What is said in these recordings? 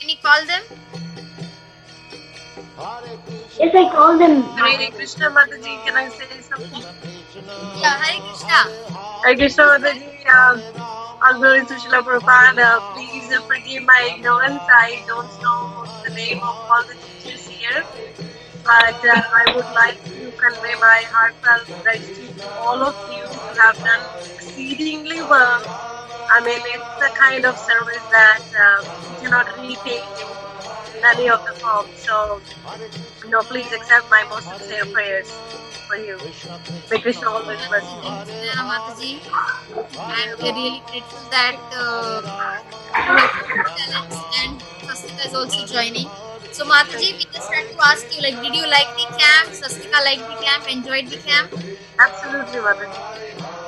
Can you call them? Yes, I call them. Hare Krishna Mataji, can I say something? Yeah, Hare Krishna. Hare Krishna Mataji, Honorary Srila Prabhupada, please forgive my ignorance. I don't know the name of all the teachers here, but I would like to convey my heartfelt gratitude to all of you who have done exceedingly well. I mean, it's the kind of service that you cannot repay in any of the forms. So, please accept my most sincere prayers for you. May Krishna always bless you. Jnana Mataji, and we are really grateful that you have talents and Sastika is also joining. So Mataji, we just had to ask you, like, did you like the camp? Sastika liked the camp, enjoyed the camp? Absolutely, Mataji.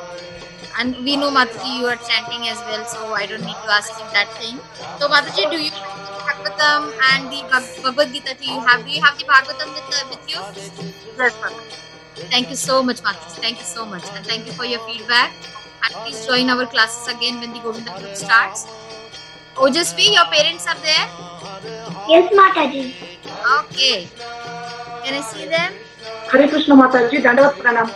And we know Mataji, you are chanting as well, so I don't need to ask you that thing. So Mataji, do you like the Bhagavatam and the Bhagavad Gita? Do you have the Bhagavatam with you? Yes, Mataji. Thank you so much, Mataji. Thank you so much, and thank you for your feedback. And please join our classes again when the Govinda group starts. Ojasvi, your parents are there? Yes, Mataji. Okay. Can I see them? Hare Krishna Mataji, Dandavat Pranam.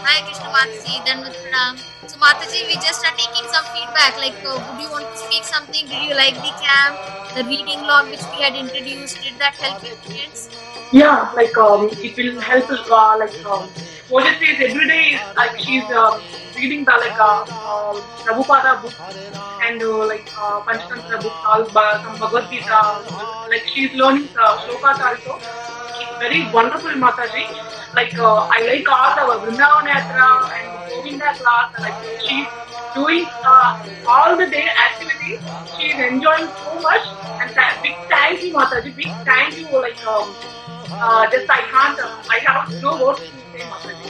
Hi Krishna Mataji, Dandavat Pranam. So Mataji, we just are taking some feedback. Like, would you want to speak something? Did you like the camp? The reading log which we had introduced, did that help your kids? Yeah, like it will help. Ojasvi is every day like she's reading the Prabhupada book and Panchatantra book, all some Bhagavad Gita. Like she's learning shlokas also. She's very wonderful, Mataji. Like I like all the Vrindavan Yatra and Govinda class. Like she's doing all the day activities. She's enjoying so much. And big thank you, Mataji. Big thank you. Like just I have no words to say, Mataji.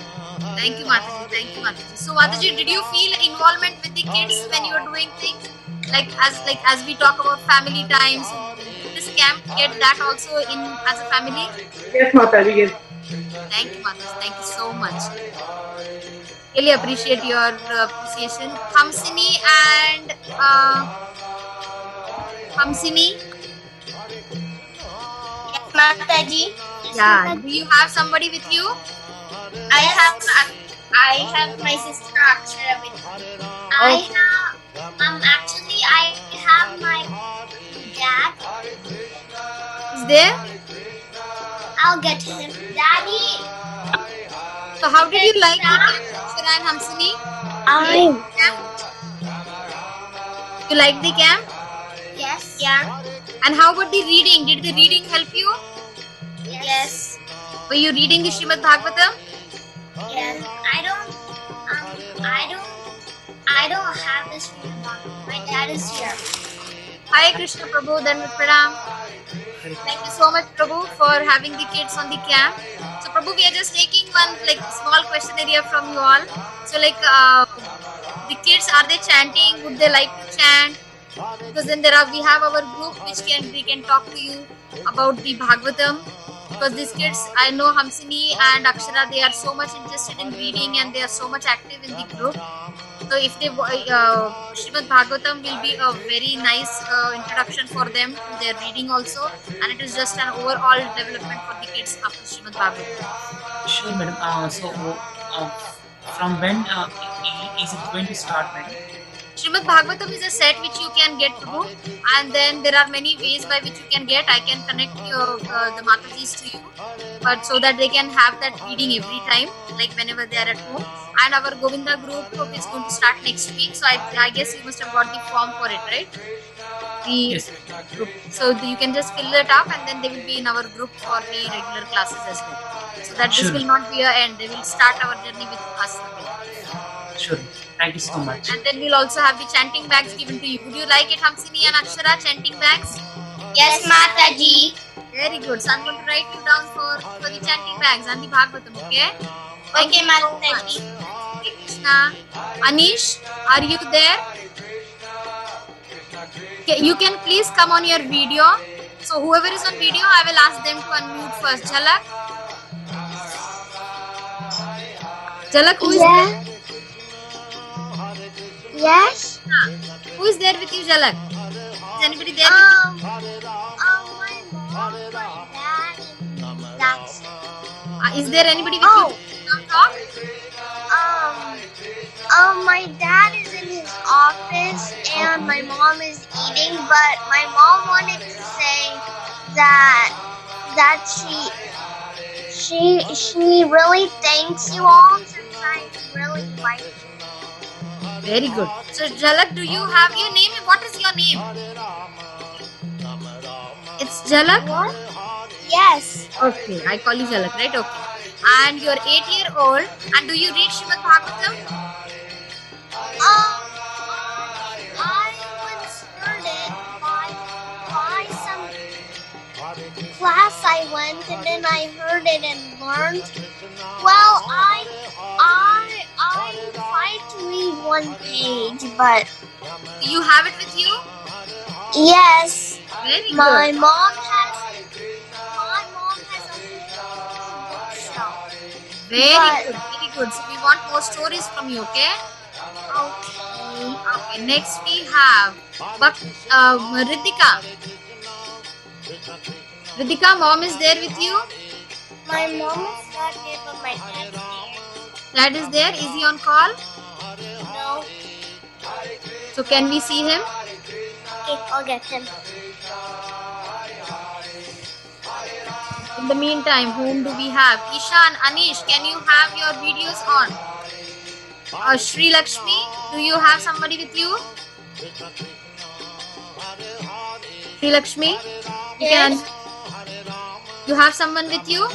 Thank you, Mataji. Thank you, Mataji. So Mataji, did you feel involvement with the kids when you were doing things? Like as we talk about family times, did this camp get that also in as a family? Yes, Mataji. Yes. Thank you, Mataji. Thank you so much. Really appreciate your appreciation. Hamsini and Hamsini. Yes, Mataji. Yeah. Do you have somebody with you? I have my sister Akshara with me. I have my dad. Is there? I'll get him. Daddy. So how did you like the camp, Akshara and Hamsini? You like the camp? Yes. Yeah. And how about the reading? Did the reading help you? Yes. Were you reading the Srimad Bhagavatam? Yes. I don't have this Srimad Bhagavatam. My dad is here. Hi Krishna Prabhu, Dandavat Pranam. Thank you so much Prabhu for having the kids on the camp. So Prabhu, we are just taking one small questionnaire from you all. So the kids, are they chanting? Would they like to chant? Because then we have our group which we can talk to you about the Bhagavatam. Because these kids, I know Hamsini and Akshara, they are so much interested in reading and they are so much active in the group. So if they Srimad Bhagavatam will be a very nice introduction for them to their reading also, and it is just an overall development for the kids after Srimad Bhagavatam. Sure, madam. From when is it going to start, madam? Srimad Bhagavatam is a set which you can get through, and then there are many ways by which you can get. I can connect the Matajis to you, but so that they can have that reading every time, like whenever they are at home. And our Govinda group is going to start next week, so I guess you must have got the form for it, right? Yes. Group. So you can just fill it up, and then they will be in our group for the regular classes as well. So that Sure. This will not be an end. They will start our journey with us again. Sure. Thank you so much. And then we'll also have the chanting bags given to you. Would you like it, Hamsini and Akshara, chanting bags? Yes, Mataji. Very good. So I'm going to write you down for the chanting bags and the Bhagavatam, okay? Thank Okay, you so Mataji. much. Hare Krishna. Anish, are you there? Okay, you can please come on your video. So whoever is on video, I will ask them to unmute first. Jhalak? Jhalak, who is there? Yes. Who is there with you, Jhalak? anybody there with you? My mom, my dad, and that's it. Is there anybody with you? Come talk. My dad is in his office and my mom is eating, but my mom wanted to say that she really thanks you all since I really like you. Very good. So Jalak, do you have your name? What is your name? It's Jalak? What? Yes. Okay, I call you Jalak, right? Okay. And you're 8-year-old. And do you read Srimad Bhagavatam? I once heard it by some class I went, and then I heard it and learned. Well, I tried to read one page, but Do you have it with you? yes, Very good. my mom has a bookshelf. Very good. Very good. So we want more stories from you, okay? Okay. Okay. Next we have Ritika. Ritika, mom is there with you? My mom is not here, but my dad's here. Dad is there. Is he on call? No. So can we see him? Okay, I'll get him. In the meantime, whom do we have? Ishan, Anish, can you have your videos on? Shri Lakshmi, do you have somebody with you? Shri Lakshmi, Yes. you have someone with you?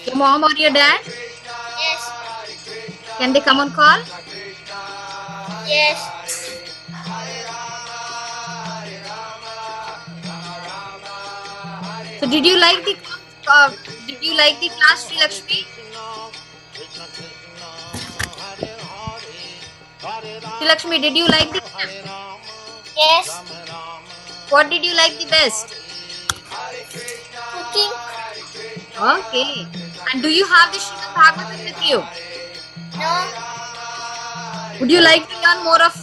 Your mom or your dad? Yes. Can they come on call? Yes. So did you like the class, Shri Lakshmi? Shri Lakshmi, did you like the camp? Yes. What did you like the best? Cooking. Okay. And do you have the Srimad Bhagavatam with you? No. Would you like to learn more of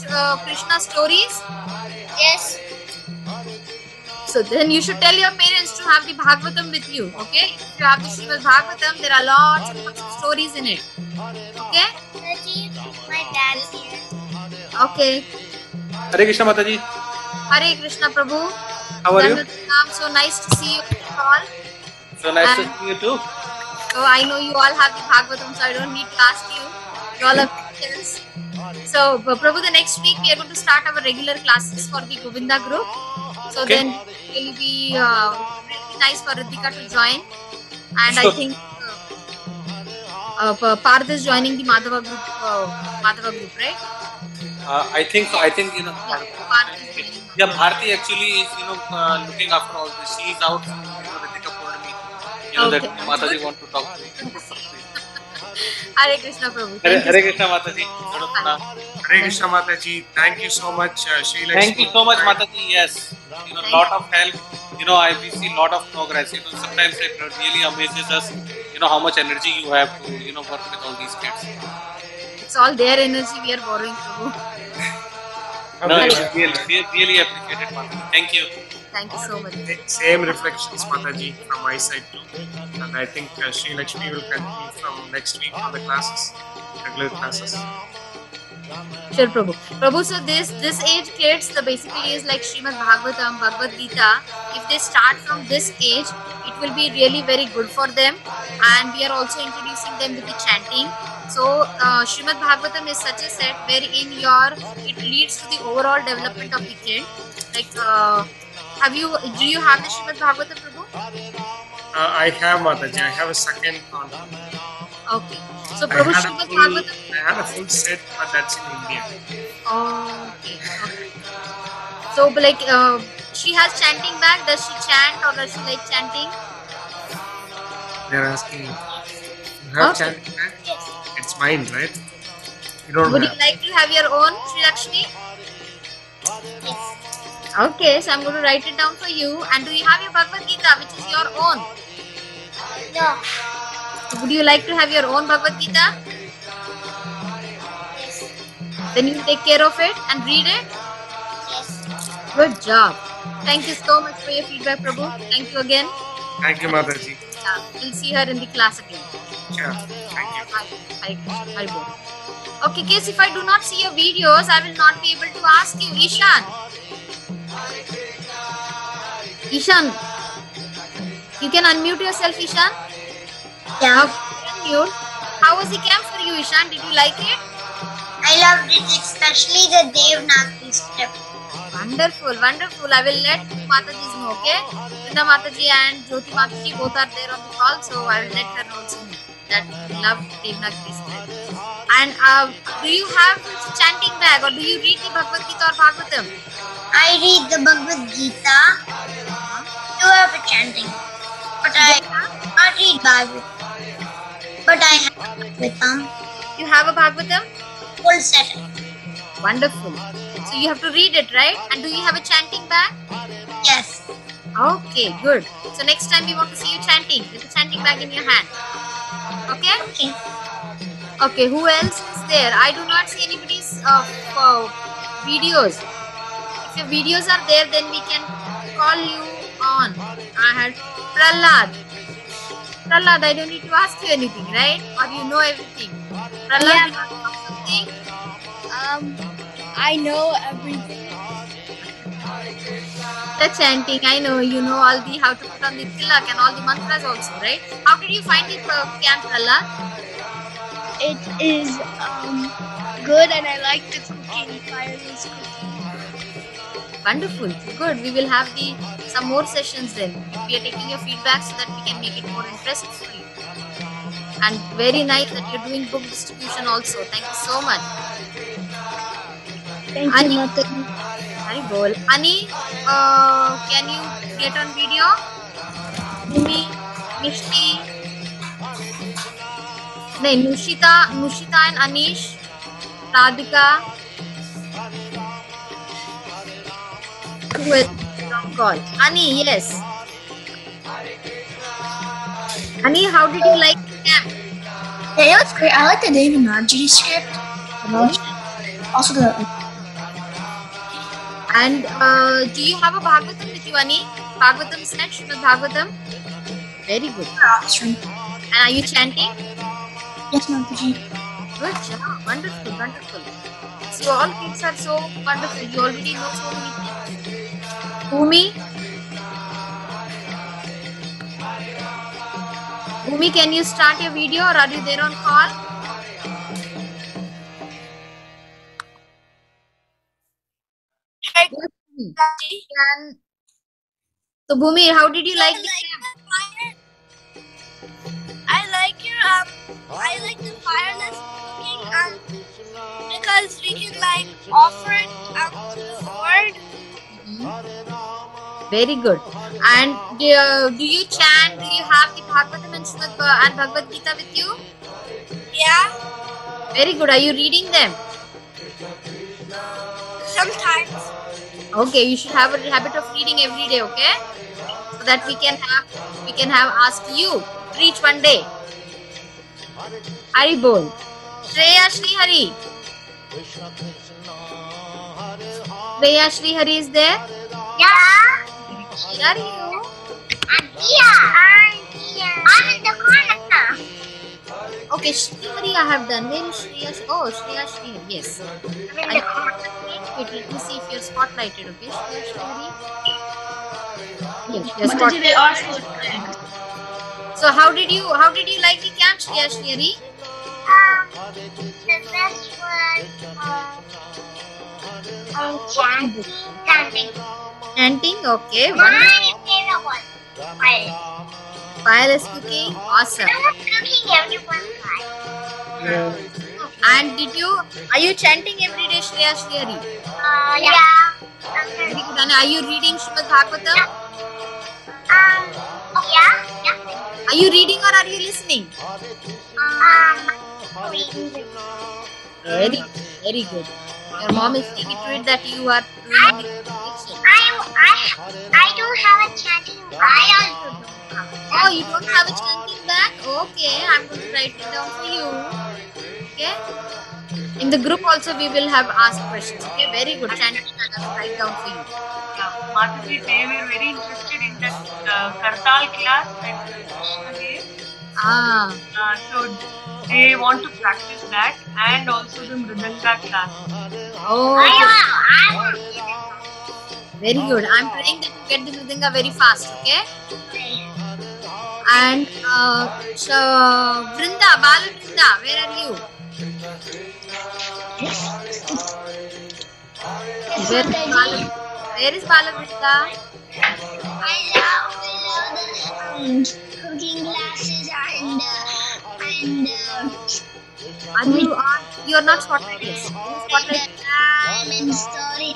Krishna stories? Yes. So then you should tell your parents to have the Bhagavatam with you. Okay? If you have the Srimad Bhagavatam, there are lots of stories in it. Okay? Reggie, my dad's here. Okay. Hare Krishna Mataji. Hare Krishna Prabhu. How are you? Dandatam. So nice to see you all. So nice to see you too. So I know you all have the Bhagavatam, so I don't need to ask you. You all have pictures. So Prabhu, the next week we are going to start our regular classes for the Govinda group. So Okay. then it will be really nice for Ritika to join. And Sure. I think Parth is joining the Madhava group, right? I think so. I think Parth is joining. Yeah, Bharti actually is looking after all this. She is out. Ritika told me Okay. that Mataji want to talk to me. Hare Krishna Prabhu. Hare Krishna Mataji. Hare Krishna Mataji, thank you so much, Shri Lakshmi. Thank you so much, Mataji. Yes, lot of help. We see lot of progress. Sometimes it really amazes us. How much energy you have to work with all these kids. It's all their energy we are borrowing, Prabhu. No, really appreciate it, Mataji. Thank you. Thank you so much. Same reflections, Mataji, from my side too. And I think Shri Lakshmi will continue from next week for the classes, regular classes. Sure, Prabhu. Prabhu, so this age kids, basically is like Srimad Bhagavatam, Bhagavad Gita. If they start from this age, it will be really very good for them. And we are also introducing them with the chanting. So Srimad Bhagavatam is such a set wherein it leads to the overall development of the kid. Like, do you have the Srimad Bhagavatam, Prabhu? I have, Mataji. I have a second one. Okay. So Prabhu, Srimad Bhagavatam. I had a full set, but that's in India. Oh, okay. So, she has chanting bag. Does she chant or does she like chanting? They're asking, you have Okay. chanting bag? It's mine, right? You don't Would you have. like to have your own, Sri Lakshmi? Okay, so I'm going to write it down for you. And do you have your Bhagavad Gita, which is your own? No. Would you like to have your own Bhagavad Gita? Yes. Then you take care of it and read it. Yes. Good job. Thank you so much for your feedback, Prabhu. Thank you again. Thank you, Mataji. We'll see her in the class again. Sure. Thank you. Hi, okay, Case, if I do not see your videos, I will not be able to ask you. Ishan. Ishan. You can unmute yourself, Ishan. Yeah. Unmute. How was the camp for you, Ishan? Did you like it? I loved it, especially the Devanagari script. Wonderful, wonderful. I will let Mataji's know, okay? Vrinda Mataji and Jyoti Mataji both are there on the call, so I will let her know also that we love Devanagari script. And do you have chanting bag or do you read the Bhagavad Gita or Bhagavatam? I read the Bhagavad Gita. Do have a chanting, but I not read Bhagavad. But I have Bhagavatam. You have a Bhagavatam? Full set. Wonderful. So you have to read it, right? And do you have a chanting bag? Yes. Okay, good. So next time we want to see you chanting with the chanting bag in your hand. Okay? Okay. Okay, who else is there? I do not see anybody's videos. If your videos are there, then we can call you on. I had Prahlad. Prahlad, I don't need to ask you anything, right? Or you know everything. Prahlad, you want to know something? I know everything. The chanting, I know. You know all the how to put on the tilak and all the mantras also, right? How did you find the camp, Prahlad? It is good, and I like the cooking, fireless cooking. Wonderful. Good. We will have some more sessions then. We are taking your feedback so that we can make it more interesting for you. And very nice that you're doing book distribution also. Thank you so much. Thank Ani, you, Mataji. Haribol. Ani, can you get on video? Bhumi, Mishti, Nushita and Anish, Radhika. Who is on call? Ani, yes. Ani, how did you like the camp? Yeah, it was great. I like the Devanagari script. Also the. And do you have a Bhagavatam with you, Ani? Bhagavatam set, Srimad Bhagavatam? Very good. Classroom. And are you chanting? Yes, Mataji. Good job. Wonderful, wonderful. So all kids are so wonderful. You already know so many things. Bhumi, can you start your video or are you there on call? So Bhumi, how did you like the camp? I like the fireless cooking because we can offer it to the Lord. Very good. And do you chant? Do you have the Bhagavatam and Bhagavad Gita with you? Yeah. Very good. Are you reading them? Sometimes. Okay, you should have a habit of reading every day, okay? So that we can have asked you preach one day. Hari bol. Shreya Shri Hari. Shreya Shri Hari is there? Yeah. Where are you? I'm here. I'm in the corner. Okay, Shri Hari I have done. Where is Shreya? Oh, Shreya Shri Hari. Yes. Wait, let me see if you're spotlighted, okay? Shreya Shri Hari. Yes, you're spotlighted. So how did you like the camp, Shreya Shri Hari? The best was chanting. Chanting, okay. My favorite was Fireless cooking, awesome. I was cooking everyone's life. And are you chanting every day, Shreya Shri Hari? Yeah. Very good. And are you reading Srimad Bhagavatam? Yeah. Are you reading or are you listening? Very good. Your mom is seeing to it that you are doing the connection. I don't have a chanting bag. Oh, you don't have a chanting bag? Okay, I'm going to write it down for you. Okay? In the group also we will have asked questions. Okay, very good. Chanting, I'll write down for you. Yeah, Mataji, they were very interested in that Kartal class that Krishna gave. So they want to practice that and also the Mridanga class. Oh, very good. I'm praying that you get the Mridanga very fast, okay? And so Vrinda, Bala Vrinda, where are you? Where is Bala Vrinda? I love the cooking classes and you are not spotlightless. and in story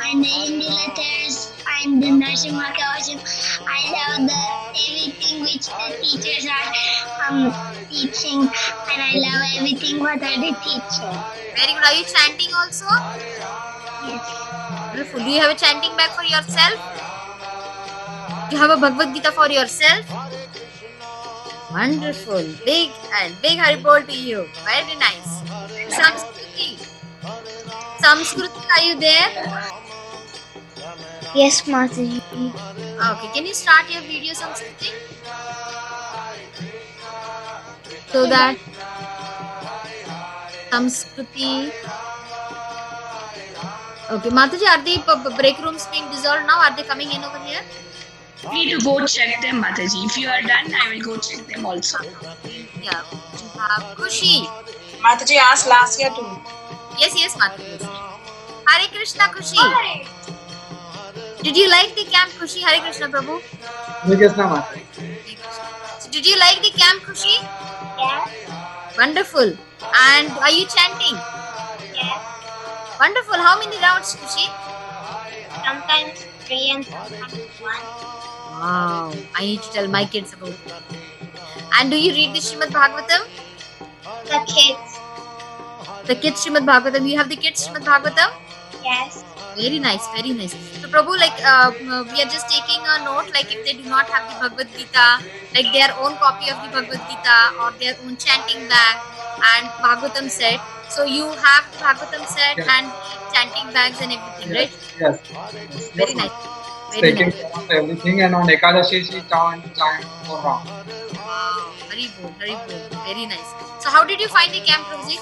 and the Hindi letters and the Narsimha Kavacham. I love everything which the teachers are teaching, and I love everything what they teach. Very good. Are you chanting also? Yes. Beautiful. Do you have a chanting bag for yourself? Do you have a Bhagavad Gita for yourself? Wonderful. Big Haribol to you. Very nice. Samskruti, are you there? Yes, Mataji. Okay, can you start your video, Samskruti? So that Samskruti. Okay, Mataji, are the break rooms being dissolved now? Are they coming in over here? Need to go check them, Mataji. If you are done, I will go check them also. Yeah. Kushi. Mataji asked last year too. Yes, Mataji. Hare Krishna, Kushi. Hi. Did you like the camp, Kushi? Hare Krishna, Prabhu. Hare Krishna, Mataji. So, did you like the camp, Kushi? Yes. Wonderful. And are you chanting? Yes. Wonderful. How many rounds, Kushi? Sometimes 3 and sometimes 1. Wow. I need to tell my kids about it. And do you read the Srimad Bhagavatam? The kids. The kids Srimad Bhagavatam. You have the kids Srimad Bhagavatam? Yes. Very nice, very nice. So Prabhu, like we are just taking a note, like if they do not have the Bhagavad Gita, like their own copy of the Bhagavad Gita or their own chanting bag and Bhagavatam set. So you have the Bhagavatam set and chanting bags and everything, right? Yes. Very nice. Very taking nice. Everything, and on Ekadashi she chant for round. Wow, very good, very nice. So how did you find the camp, Prabhuji?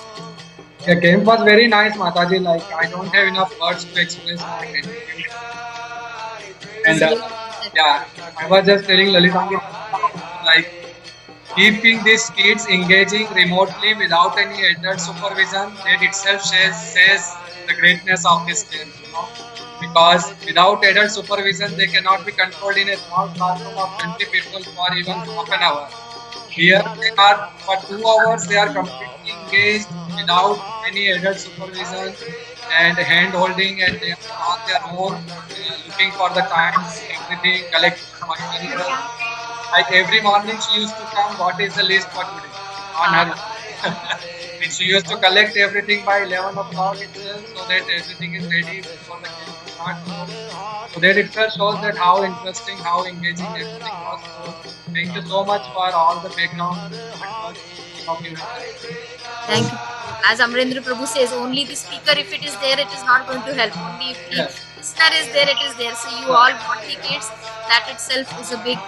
The camp was very nice, Mataji. Like I don't have enough words to express my gratitude. And yeah, I was just telling Lalitangi, like keeping these kids engaging remotely without any adult supervision, that itself says the greatness of this camp, you know. Because without adult supervision, they cannot be controlled in a small classroom of 20 people for even half an hour. Here they are for 2 hours, they are completely engaged without any adult supervision and hand holding, and they are on their own, looking for the times, everything, collecting material. Like every morning she used to come, what is the list for today on her. And she used to collect everything by 11 o'clock itself, so that everything is ready before the game to start. So that itself shows that how interesting, how engaging everything was. So thank you so much for all the background of you. Thank you. As Amrendra Prabhu says, only the speaker, if it is there, it is not going to help. Only if the listener is there, it is there. So you all want the kids. That itself is a big,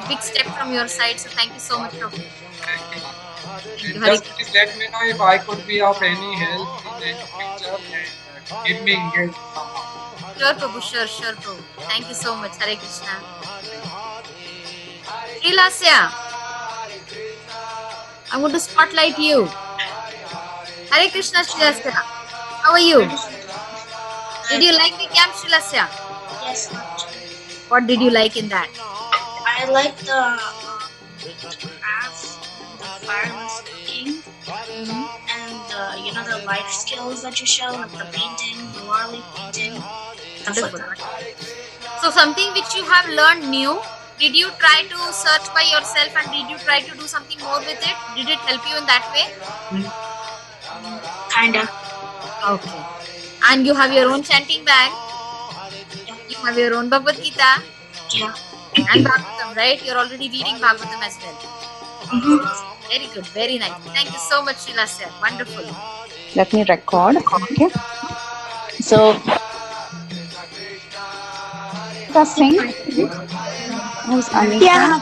big step from your side. So thank you so much, Prabhu. Thank you. Just please let me know if I could be of any help in the future and keep me engaged somehow. Sure, Prabhu. Sure, Prabhu. Thank you so much. Hare Krishna. Srilasya, I'm going to spotlight you. Hare Krishna, Srilasya. How are you? Did you like the camp, Srilasya? Yes. What did you like in that? I like the crafts, the fireless cooking, and the life skills that you show, like the painting, the Warley painting, stuff like that. So something which you have learned new, did you try to search by yourself and did you try to do something more with it? Did it help you in that way? Kinda. Okay. And you have your own chanting bag? You have your own Bhagavad Gita? Yeah. And Bhagavatam, right? You're already reading Bhagavatam as well. Very good, very nice. Thank you so much, Srilasya. Wonderful. Let me record. Okay. So, Singh. Who's Anika? Yeah.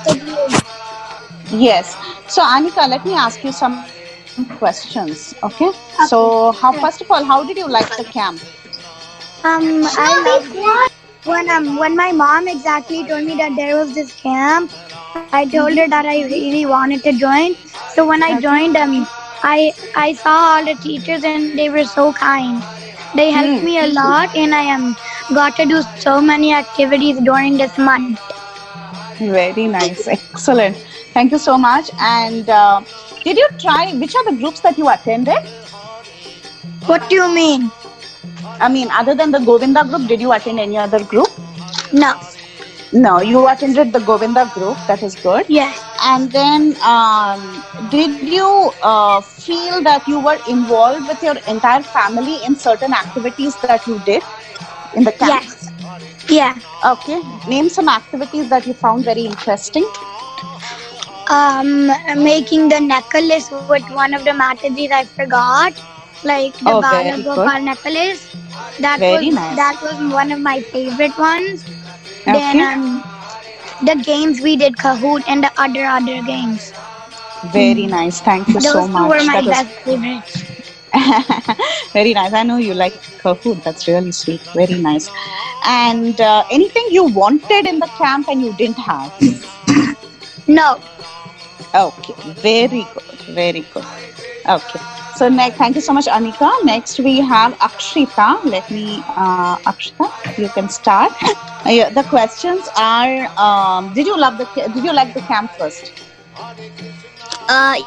Yes. So, Anika, let me ask you some questions. Okay. So, first of all, how did you like the camp? I loved it. When my mom exactly told me that there was this camp, I told her that I really wanted to join. So when I joined, I saw all the teachers and they were so kind. They helped me a lot, and I got to do so many activities during this month. Very nice, excellent. Thank you so much. And did you try? Which are the groups that you attended? What do you mean? I mean, other than the Govinda group, did you attend any other group? No. No, you attended the Govinda group. That is good. Yes. And then, did you feel that you were involved with your entire family in certain activities that you did in the camp? Yes. Yeah. Okay. Name some activities that you found very interesting. Making the necklace with one of the Matajis I forgot, like the Balagopal necklace. That was one of my favorite ones. Okay. Then the games we did, Kahoot and the other games. Very nice. Thank you so much. Those two were my best favorites. Very nice. I know you like Kahoot. That's really sweet. Very nice. And anything you wanted in the camp and you didn't have? No. Okay. Very good. Very good. Okay. So next, thank you so much, Anika. Next we have Akshita. Let me, Akshita, you can start. The questions are: Did you like the camp first?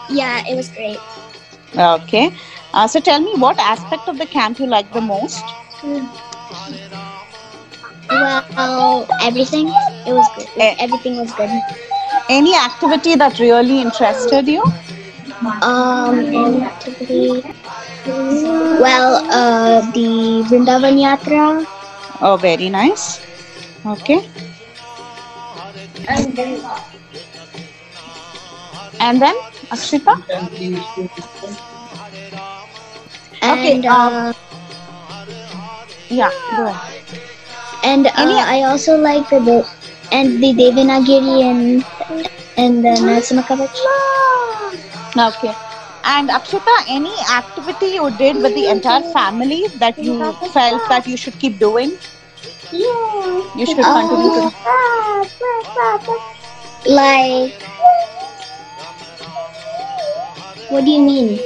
Yeah, it was great. Okay. So tell me, what aspect of the camp you like the most? Well, everything. It was good. Everything was good. Any activity that really interested you? Any activity? Well, the Vrindavan Yatra. Oh, very nice. Okay. And then, Akshita? Okay. Yeah, go ahead. And I also like the Devanagiri and the Narasimha Kavach. Okay. And Akshita, any activity you did with the entire family that you felt that you should keep doing? You should continue to. Like, what do you mean?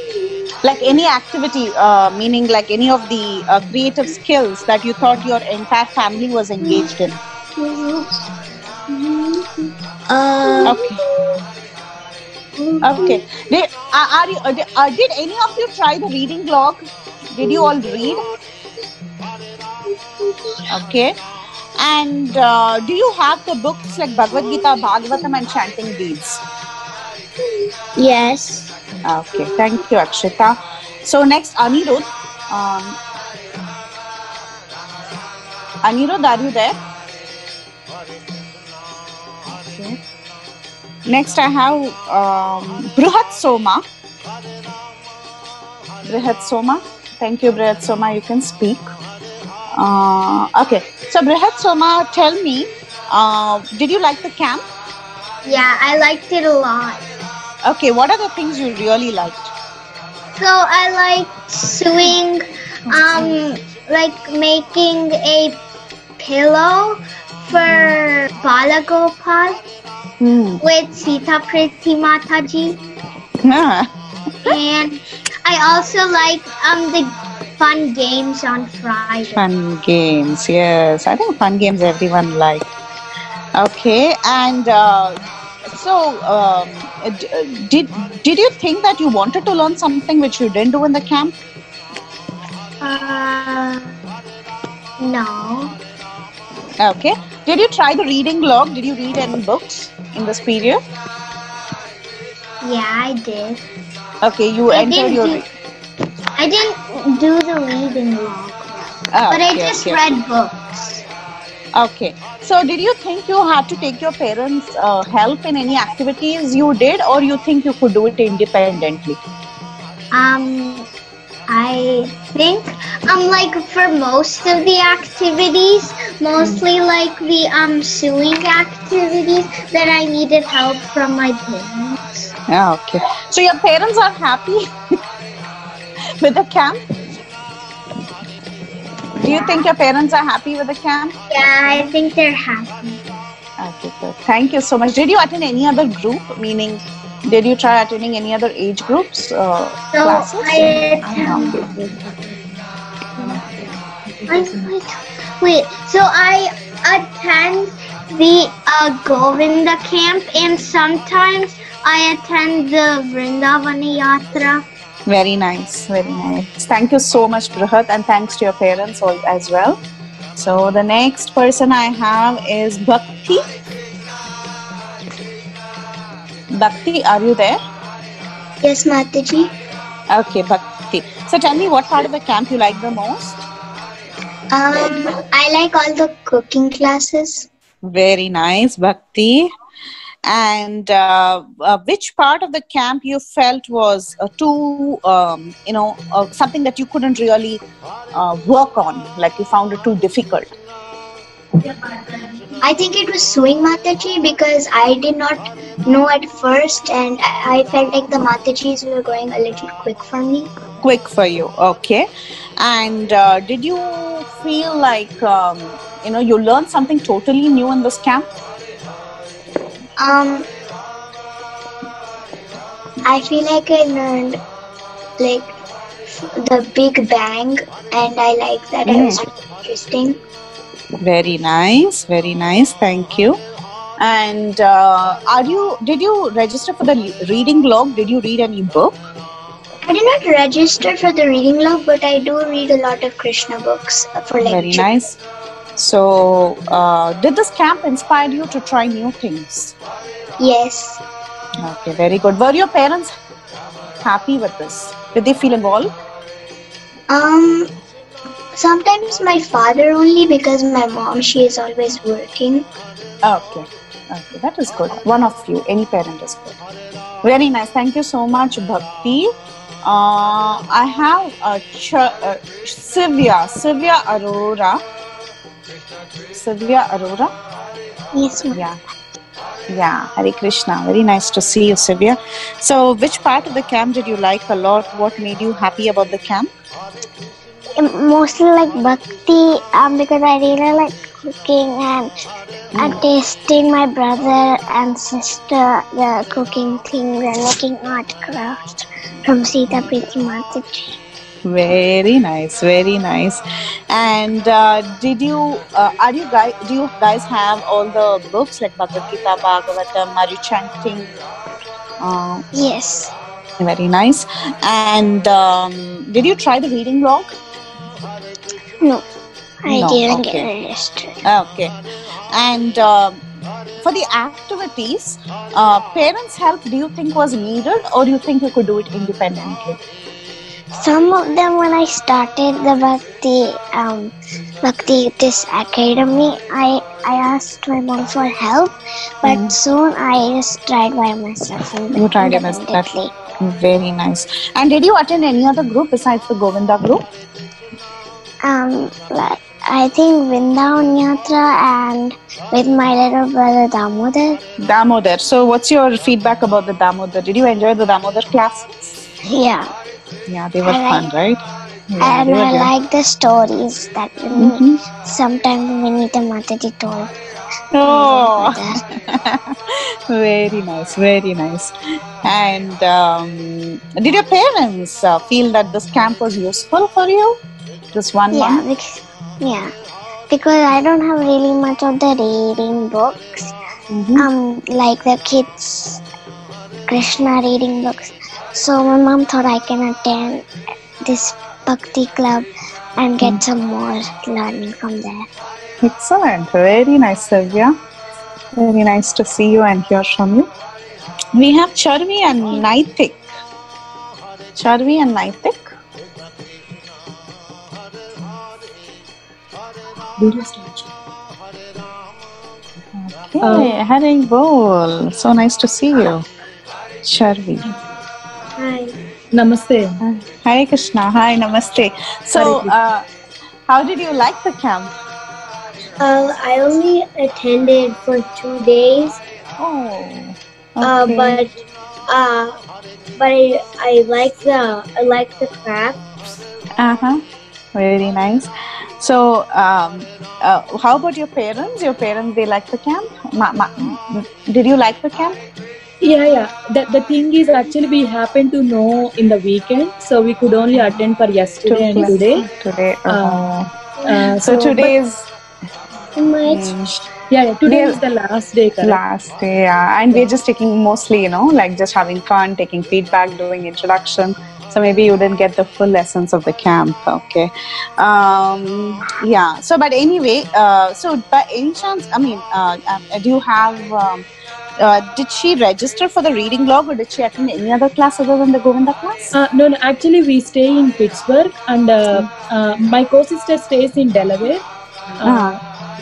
Like any activity, meaning like any of the creative skills that you thought your entire family was engaged in. Okay. Okay. Did any of you try the reading log? Did you all read? Okay. And do you have the books like Bhagavad Gita, Bhagavatam and Chanting Deeds? Yes. Okay. Thank you, Akshita. So next, Anirudh. Anirudh, are you there? Okay. Next, I have Brihat Soma. Brihat Soma. Thank you, Brihat Soma. You can speak. Okay. So, Brihat Soma, tell me, did you like the camp? Yeah, I liked it a lot. Okay. What are the things you really liked? So, I liked sewing, like making a pillow for Balagopal. With Sita Priti Mataji. And I also like the fun games on Friday. Fun games, yes. I think fun games everyone liked. Okay, and did you think that you wanted to learn something which you didn't do in the camp? No. Okay. Did you try the reading log? Did you read any books in this period? Yeah, I did. Okay, you entered your... I didn't do the reading log, but I just read books. Okay. So, did you think you had to take your parents' help in any activities you did, or you think you could do it independently? I think like for most of the activities, mostly like the sewing activities, that I needed help from my parents. Yeah, okay. So your parents are happy with the camp? Do you think your parents are happy with the camp? Yeah, I think they're happy. Okay, good. Thank you so much. Did you attend any other group? Meaning, did you try attending any other age groups? Classes? I attend the Govinda camp, and sometimes I attend the Vrindavani Yatra. Very nice, very nice. Thank you so much, Brihat, and thanks to your parents as well. So the next person I have is Bhakti. Bhakti, are you there? Yes, Mataji. Okay, Bhakti. So tell me, what part of the camp you like the most? I like all the cooking classes. Very nice, Bhakti. And which part of the camp you felt was too, something that you couldn't really work on, like you found it too difficult? I think it was sewing, Mataji, because I did not know at first, and I felt like the Matajis were going a little quick for me. Quick for you, okay. And did you feel like, you learned something totally new in this camp? I feel like I learned like the Big Bang, and I like that. It was really interesting. Very nice, thank you. And did you register for the reading log? Did you read any book? I did not register for the reading log, but I do read a lot of Krishna books for lecture. Very nice. So, did this camp inspire you to try new things? Yes. Okay, very good. Were your parents happy with this? Did they feel involved? Sometimes my father only, because my mom, she is always working. Okay, that is good. One of you, any parent is good. Very nice. Thank you so much, Bhakti. I have Sivya Arora. Sivya Arora? Yes, ma'am. Yeah, Hare Krishna. Very nice to see you, Sivya. So, which part of the camp did you like a lot? What made you happy about the camp? Mostly like Bhakti, because I really like cooking and tasting my brother and sister the cooking things and making art crafts from Sita Priti Mataji. Very nice, very nice. And do you guys have all the books like Bhagavad Gita, Bhagavatam? Are you chanting? Yes. Very nice. And did you try the reading log? No, I didn't get registered. Okay. And for the activities, parents' help, do you think was needed, or do you think you could do it independently? Some of them, when I started the Bhakti this academy, I asked my mom for help, but soon I just tried by myself. You tried it myself. Very nice. And did you attend any other group besides the Govinda group? I think Vrindavan Yatra and with my little brother Damodar. Damodar. So what's your feedback about the Damodar? Did you enjoy the Damodar classes? Yeah. Yeah, they were fun, right? Yeah, and I like the stories that sometimes Vinita Mataji told. Oh, very nice, very nice. And did your parents feel that this camp was useful for you? This 1 month? Because I don't have really much of the reading books, like the kids' Krishna reading books. So my mom thought I can attend this Bhakti club and get some more learning from there. Excellent. Very nice, Sivya. Very nice to see you and hear from you. We have Charvi and Naitik. Charvi and Naitik. Okay, Haring Bol. So nice to see you. Charvi. Hi. Namaste. Hare Krishna. Hi, namaste. So, how did you like the camp? I only attended for 2 days. Oh. But I like the crafts. Very nice. So, how about your parents? Your parents, they like the camp? Did you like the camp? Yeah. The thing is, actually, we happened to know in the weekend, so we could only attend for yesterday and today. So today is today is the last day. Correct? Last day, yeah. And we're just taking mostly, like just having fun, taking feedback, doing introduction. So maybe you didn't get the full essence of the camp. Okay. Yeah. So, but anyway, so by any chance, I mean, do you have? Did she register for the reading log, or did she attend any other class other than the Govinda class? No. Actually, we stay in Pittsburgh, and my co-sister stays in Delaware.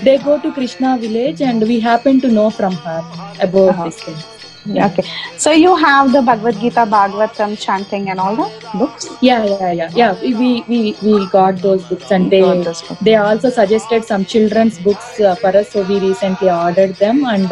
They go to Krishna village, and we happen to know from her about this thing. Yeah. Okay. So you have the Bhagavad Gita, Bhagavatam, chanting and all that books? Yeah. We got those books, and they also suggested some children's books for us. So we recently ordered them, and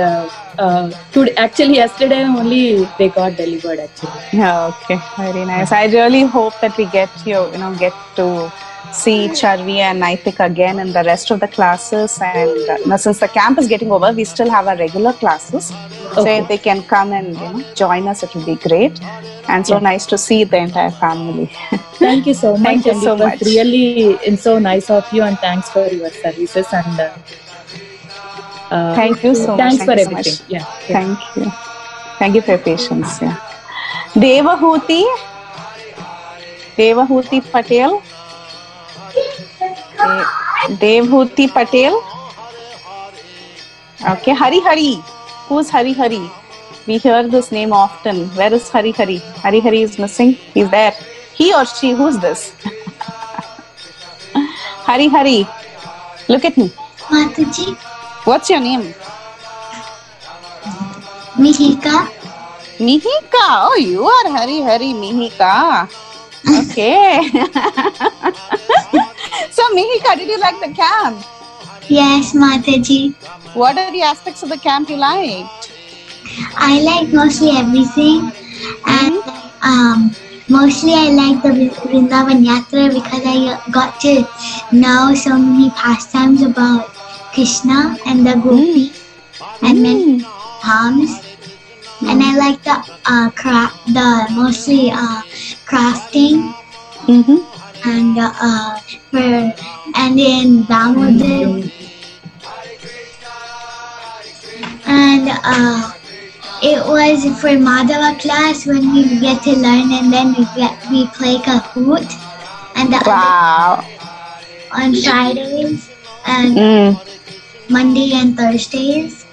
actually yesterday only they got delivered. Actually. Yeah. Okay. Very nice. I really hope that we get to see Charvi and Naitik again in the rest of the classes, and since the camp is getting over, we still have our regular classes. So if they can come and join us, it will be great. And so nice to see the entire family. Thank you so much. Thank you so much. Really, it's so nice of you, and thanks for your services, and thank you so much. Thanks for everything. So yeah. Thank you for your patience. Yeah. Devahuti Patel. Devhuti Patel. Okay, Hari. Who's Hari? We hear this name often. Where is Hari? Hari is missing. He's there. He or she? Who's this? Hari. Look at me. Mataji. What's your name? Mihika. Oh, you are Hari Mihika. Okay. So, Mihika, did you like the camp? Yes, Mataji. What are the aspects of the camp you liked? I like mostly everything, and mostly I like the Vrindavan Yatra because I got to know so many pastimes about Krishna and the Gopi and many palms. And I like the mostly crafting. And in Damodar, and it was for Madhava class when we get to learn, and then we play Kahoot, and on Fridays and Monday and Thursdays.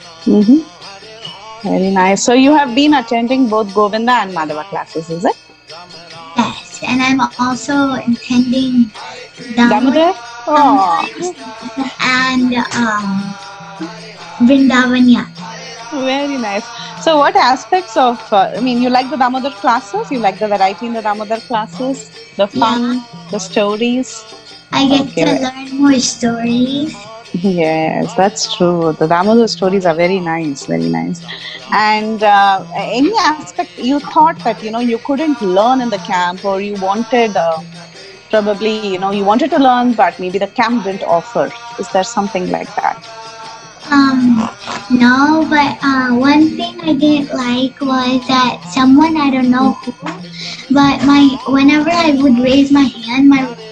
Very nice. So you have been attending both Govinda and Madhava classes, is it? Yes, and I'm also attending Damodar and Vrindavan Yatra. Very nice. So what aspects of, you like the Damodar classes? You like the variety in the Damodar classes? The fun, the stories? I get to learn more stories. Yes, that's true. The Damodar stories are very nice, very nice. And any aspect you thought that, you couldn't learn in the camp, or you wanted, probably, you wanted to learn, but maybe the camp didn't offer. Is there something like that? No, but one thing I didn't like was that someone, I don't know who, but whenever I would raise my hand,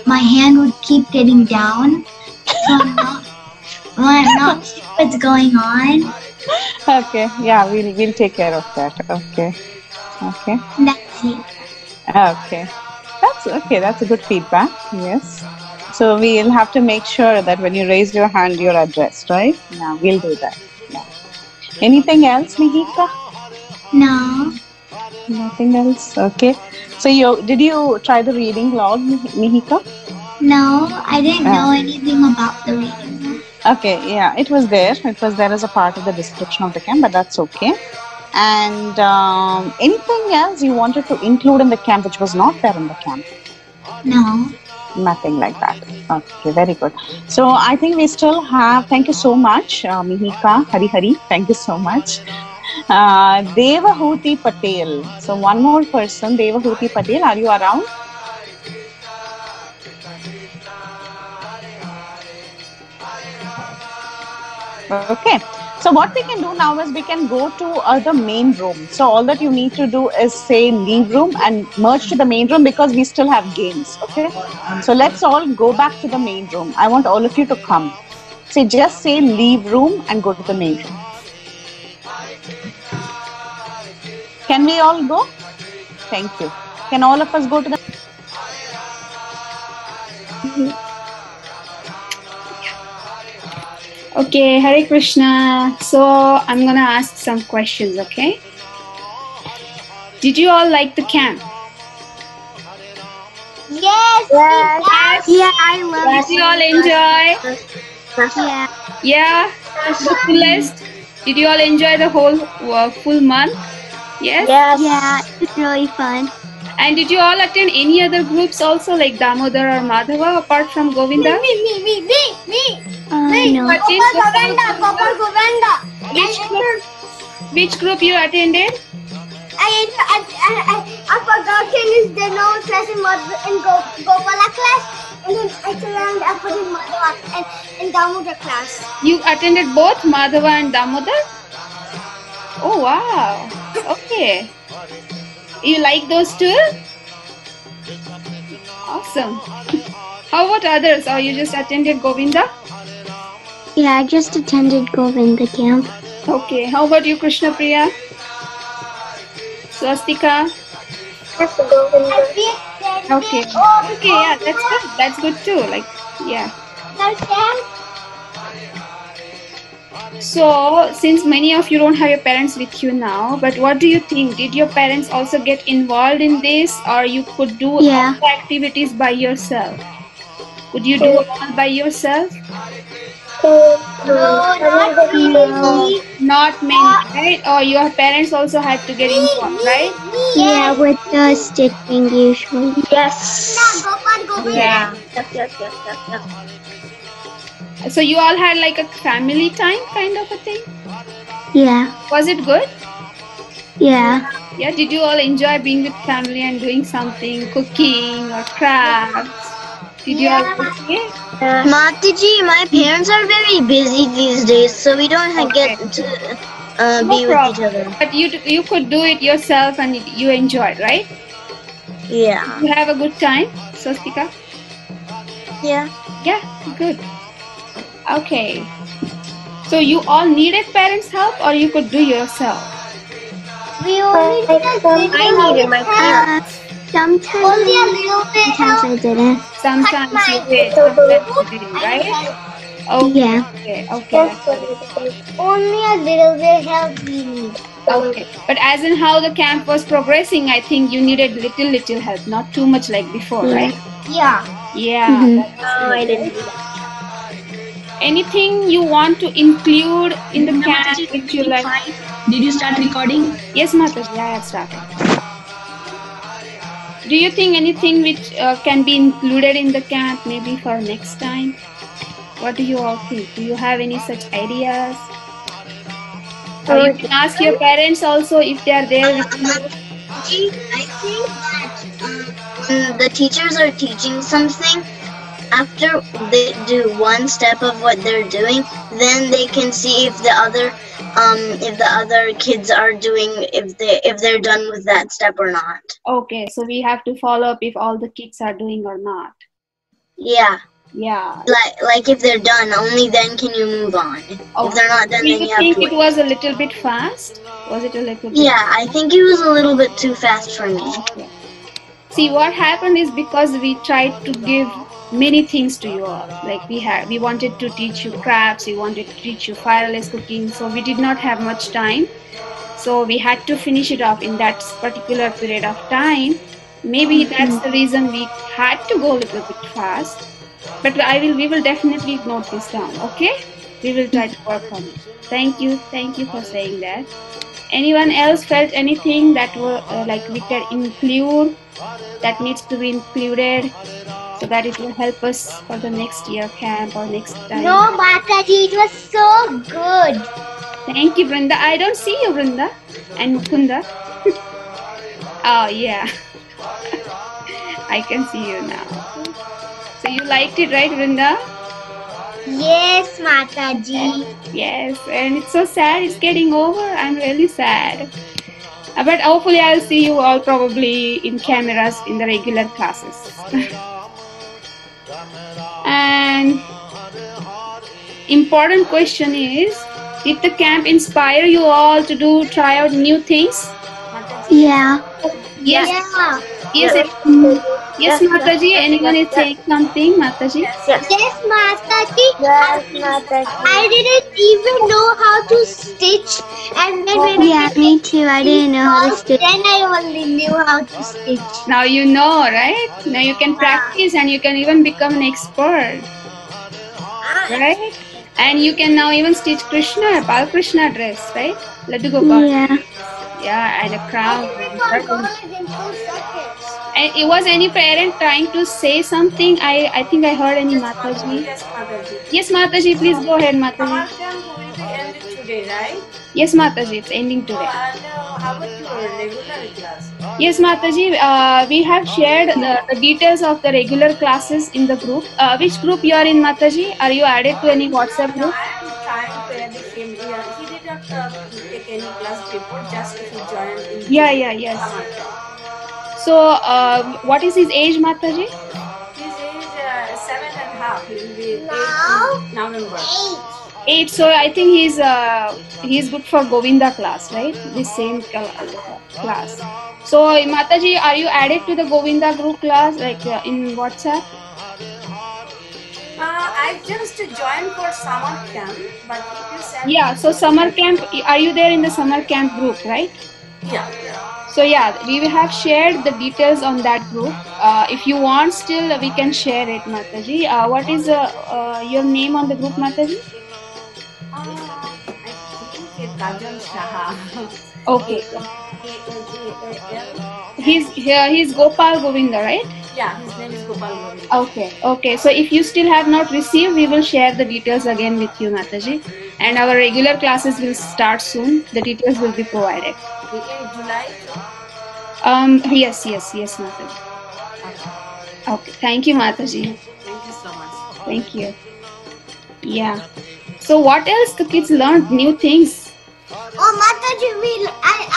my hand would keep getting down. So I'm not sure what's going on. Okay, yeah, we'll take care of that. Okay. That's it. Okay. That's a good feedback. Yes. So we'll have to make sure that when you raise your hand, you're addressed, right? Yeah, we'll do that. Yeah. Anything else, Mihika? No. Nothing else. Okay. So did you try the reading log, Mihika? No, I didn't know anything about the reading log. Okay, yeah, it was there. It was there as a part of the description of the camp, but that's okay. And anything else you wanted to include in the camp which was not there in the camp? No. Nothing like that. Okay, very good. So I think we still have, thank you so much, Mihika, Hari, thank you so much. Devahuti Patel. So one more person, Devahuti Patel, are you around? Okay. So what we can do now is we can go to the main room. So all that you need to do is say leave room and merge to the main room because we still have games. Okay. So let's all go back to the main room. I want all of you to come. So just say leave room and go to the main room. Can we all go? Thank you. Can all of us go to the... Okay, Hare Krishna. So I'm gonna ask some questions, okay? Did you all like the camp? Yes. Yes. Yeah, I love it. Did you all enjoy? Yeah. Yeah. The fullest. Did you all enjoy the whole full month? Yes. Yeah, it's really fun. And did you all attend any other groups also, like Damodar or Madhava, apart from Govinda? Me. No. Govinda. Which group you attended? I forgot his Deno class in Gopala class, and then I turned up in Madhava and Damodar class. You attended both Madhava and Damodar? Oh wow! Okay. You like those two? Awesome. How about others? Or you just attended Govinda? Yeah, I just attended Govinda camp. Okay. How about you, Krishna Priya? Swastika? That's Govinda. Okay. Okay, yeah, that's good. That's good too. Like, yeah. So, since many of you don't have your parents with you now, but what do you think? Did your parents also get involved in this, or you could do all the activities by yourself? Could you do all by yourself? No, not many, right? Or your parents also had to get involved, right? Yeah, with the stitching usually. Yes. Yeah. Yes. So you all had like a family time kind of a thing? Yeah. Was it good? Yeah. Yeah, did you all enjoy being with family and doing something, cooking or crafts? Did you all Mataji, my parents are very busy these days, so we don't get to be with each other. But you could do it yourself and you enjoyed, right? Yeah. You have a good time, Swastika? Yeah. Yeah, good. Okay. So you all needed parents' help or you could do yourself? We only I needed my parents. Sometimes, only a little bit sometimes I didn't. Sometimes you did, sometimes you didn't, right? Okay. Yeah. Okay. Only a little bit help we need. Okay. But as in how the camp was progressing, I think you needed little help, not too much like before, right? Yeah. Yeah. No, I didn't do that. Anything you want to include in the camp which you like? Did you start recording? Yes, Mataji, I have started. Do you think anything which can be included in the camp maybe for next time? What do you all think? Do you have any such ideas? Or you can ask your parents also if they are there with you. I think that when the teachers are teaching something, after they do one step of what they're doing, then they can see if the other kids are doing, if they're done with that step or not. Okay, so we have to follow up if all the kids are doing or not. Yeah. Yeah. Like if they're done, only then can you move on. Okay. If they're not done, Do then you you have think to it wait. was a little bit fast? Was it a little bit? Yeah, I think it was a little bit too fast for me. See, what happened is because we tried to give many things to you all. Like we wanted to teach you crafts, we wanted to teach you fireless cooking, so we did not have much time. So we had to finish it off in that particular period of time. Maybe that's the reason we had to go a little bit fast. But we will definitely note this down, okay? We will try to work on it. Thank you for saying that. Anyone else felt anything that were like we can include, that needs to be included, so that it will help us for the next year camp or next time? No, Mataji, it was so good. Thank you, Brinda. I don't see you, Brinda and Mukunda. Oh yeah, I can see you now. So you liked it, right, Brinda? Yes, Mataji. Yes, and it's so sad it's getting over. I'm really sad. But hopefully I'll see you all probably in cameras in the regular classes. And important question is, did the camp inspire you all to try out new things? Yeah. Yes. Yeah. Yes, yes, Mataji. Anyone is saying something, Mataji? Yes, Mataji. Yes, Mataji. I didn't even know how to stitch, and then when Me too. I didn't know how to stitch. then I only knew how to stitch. Now you know, right? Now you can practice and you can even become an expert, right? And you can now even stitch Krishna, Bal Krishna dress, right? Laddu Gopal. Yeah. Yeah, and a crown. And it was any parent trying to say something? I think I heard any Mataji. Yes, Mataji. Yes, Mataji, please go ahead, Mataji. Summer camp will be ended today, right? Yes, Mataji, it's ending today. And how about your regular class? Yes, Mataji, we have shared the details of the regular classes in the group. Which group you are in, Mataji? Are you added to any WhatsApp group? I am trying to add the same year. He did not take any class before, just he joined in Yes. summer camp. So, what is his age, Mataji? His age 7.5. He will be 8 in November. 8. So I think he's good for Govinda class, right? The same class. So Mataji, are you added to the Govinda group class, like in WhatsApp? I just joined for summer camp, but if you send Yeah. So summer camp, are you there in the summer camp group, right? Yeah. So yeah, we have shared the details on that group. If you want, still we can share it, Mataji. What is your name on the group, Mataji? Kajan Shaha. Okay. He's Gopal Govinda, right? Yeah, his name is Gopal Govinda. Okay. So if you still have not received, we will share the details again with you, Mataji. And our regular classes will start soon. The details will be provided. In July? Yes, Mataji. Okay. Thank you, Mataji. Thank you so much. Thank you. Yeah. So what else the kids learned? New things? Oh, Mataji,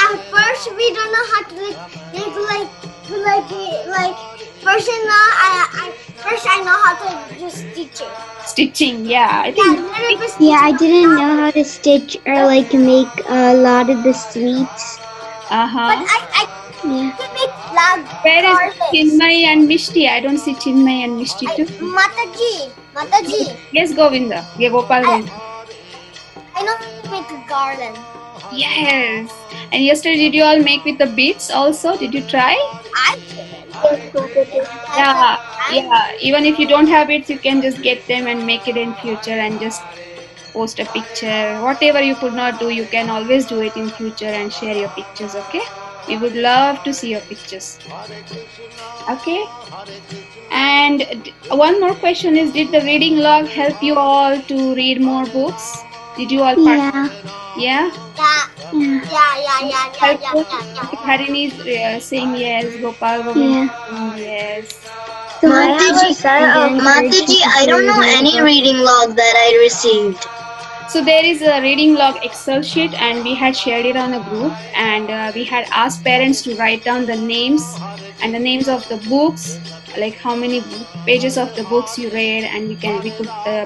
at first we don't know how to first I know how to do stitching. Stitching, yeah. I think I didn't know how to stitch or like make a lot of the sweets. But I could make flag. Where is Chinmay and Mishti? I don't see Chinmay and Mishti too. Mataji. Yes, Govinda. Yeah, Gopal Govinda. I know how to make a garland. Yes. And yesterday, did you all make with the beads also? Did you try? Yeah. Even if you don't have beads, you can just get them and make it in future and just post a picture. Whatever you could not do, you can always do it in future and share your pictures, okay? We would love to see your pictures. Okay? And one more question is, did the reading log help you all to read more books? Did you all participate? Yeah? Yeah. Harini is saying yes, Gopal Govinda yes. Mataji, I don't know any reading log that I received. So there is a reading log Excel sheet and we had shared it on a group, and we had asked parents to write down the names and the names of the books, like how many pages of the books you read, and we could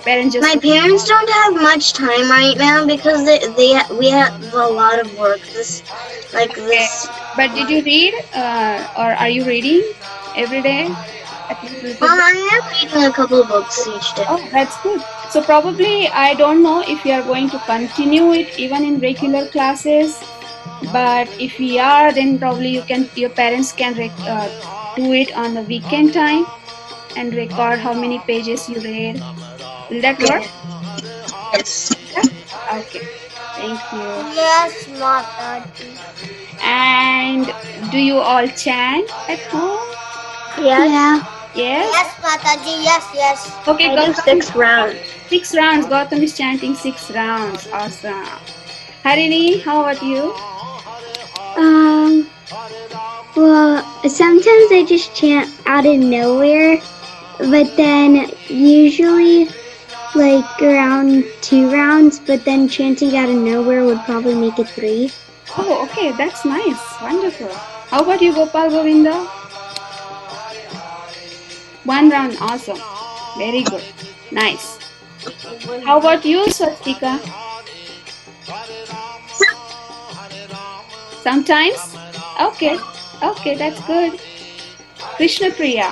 parents just. My parents don't have much time right now because we have a lot of work. This. But did you read or are you reading every day? I'm reading a couple of books each day. Oh, that's good. So probably, I don't know if we are going to continue it even in regular classes, but if we are, then probably your parents can do it on the weekend time and record how many pages you read. Will that work? Yes. Okay. Thank you. Yes, Mataji. And do you all chant at home? Yes. Yeah. Yes? Yes, Mataji. Yes, yes. Okay, I do Gautam. 6 rounds. 6 rounds. Gautam is chanting 6 rounds. Awesome. Harini, how about you? Well, sometimes I just chant out of nowhere, but then usually like around 2 rounds, but then chanting out of nowhere would probably make it 3. Oh, okay. That's nice. Wonderful. How about you, Gopal Govinda? 1 round. Awesome. Very good. Nice. How about you, Swastika? Sometimes? Okay. Okay, that's good. Krishna Priya.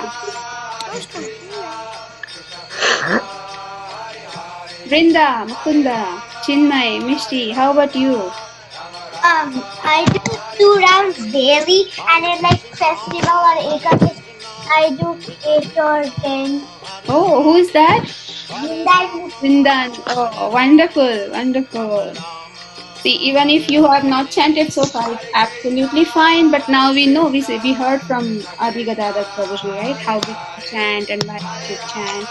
Brinda, Mukunda, Chinmay, Mishti, how about you? I do 2 rounds daily, and in like festival or Ekadashi, I do 8 or 10. Oh, who is that? Vrindan. Vrindan. Oh, wonderful, wonderful. See, even if you have not chanted so far, it's absolutely fine. But now we know, we heard from Adi Gadadhar Prabhuji, right? How we chant and why we should chant.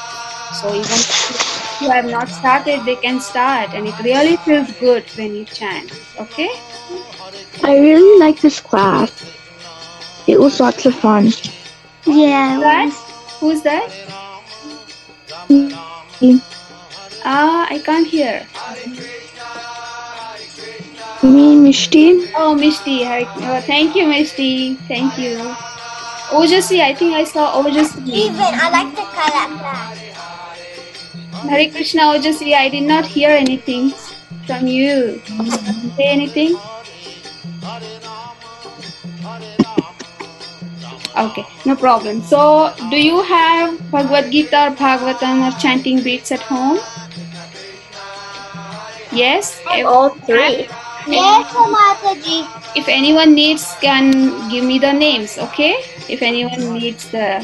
So even if you have not started, they can start. And it really feels good when you chant. Okay? I really like this class. It was lots of fun. Yeah. Who's that? I can't hear. You mean Mishti? Oh, Mishti. Oh, thank you, Mishti. Thank you. Ojasvi, I think I saw Ojasvi. Even, I like the color class. Hare Krishna, Ojasvi, I did not hear anything from you. Say anything? Okay, no problem. So, do you have Bhagavad Gita or Bhagavatam or chanting beats at home? Yes? All 3. Yes, Mataji. If anyone needs, can give me the names, okay? If anyone needs the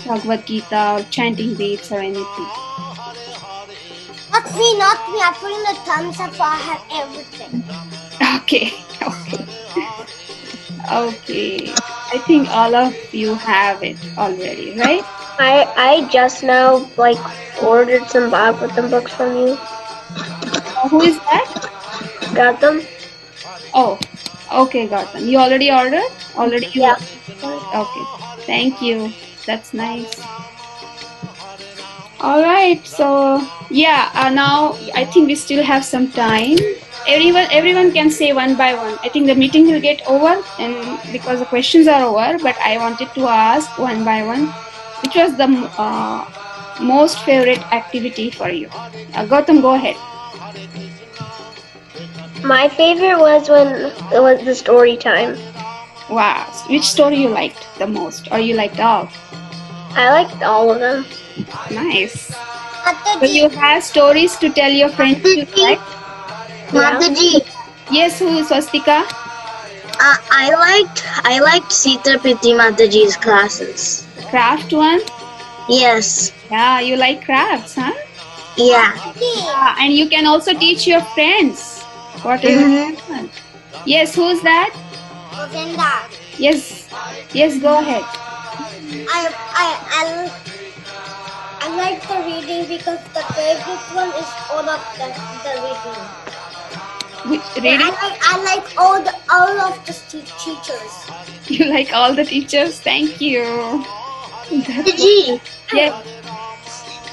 Bhagavad Gita or chanting beats or anything. Not me, not me. I'm putting the thumbs up, so I have everything. Okay, okay. Okay. I think all of you have it already, right? I just now ordered some Bhagavatam books from you. Who is that? Gautam. Oh, okay, Gautam. You already ordered? Already? Yeah. Okay. Thank you. That's nice. All right. So yeah. Now I think we still have some time. Everyone can say one by one. I think the meeting will get over, and because the questions are over. But I wanted to ask one by one, which was the most favorite activity for you? Gautam, go ahead. My favorite was when it was the story time. Wow. Which story you liked the most, or you liked all? I liked all of them. Nice. So you have stories to tell your friends, right? Mataji. Yes, who is Swastika? I liked Sita Piti Mataji's classes. Craft one? Yes. Yeah, you like crafts, huh? Yeah. And you can also teach your friends whatever you want. Yes, who's that? Govinda. Yes. Yes, go ahead. I like the reading because the favorite one is all of the reading. Reading? I like all of the teachers. You like all the teachers? Thank you. Mataji. Yes.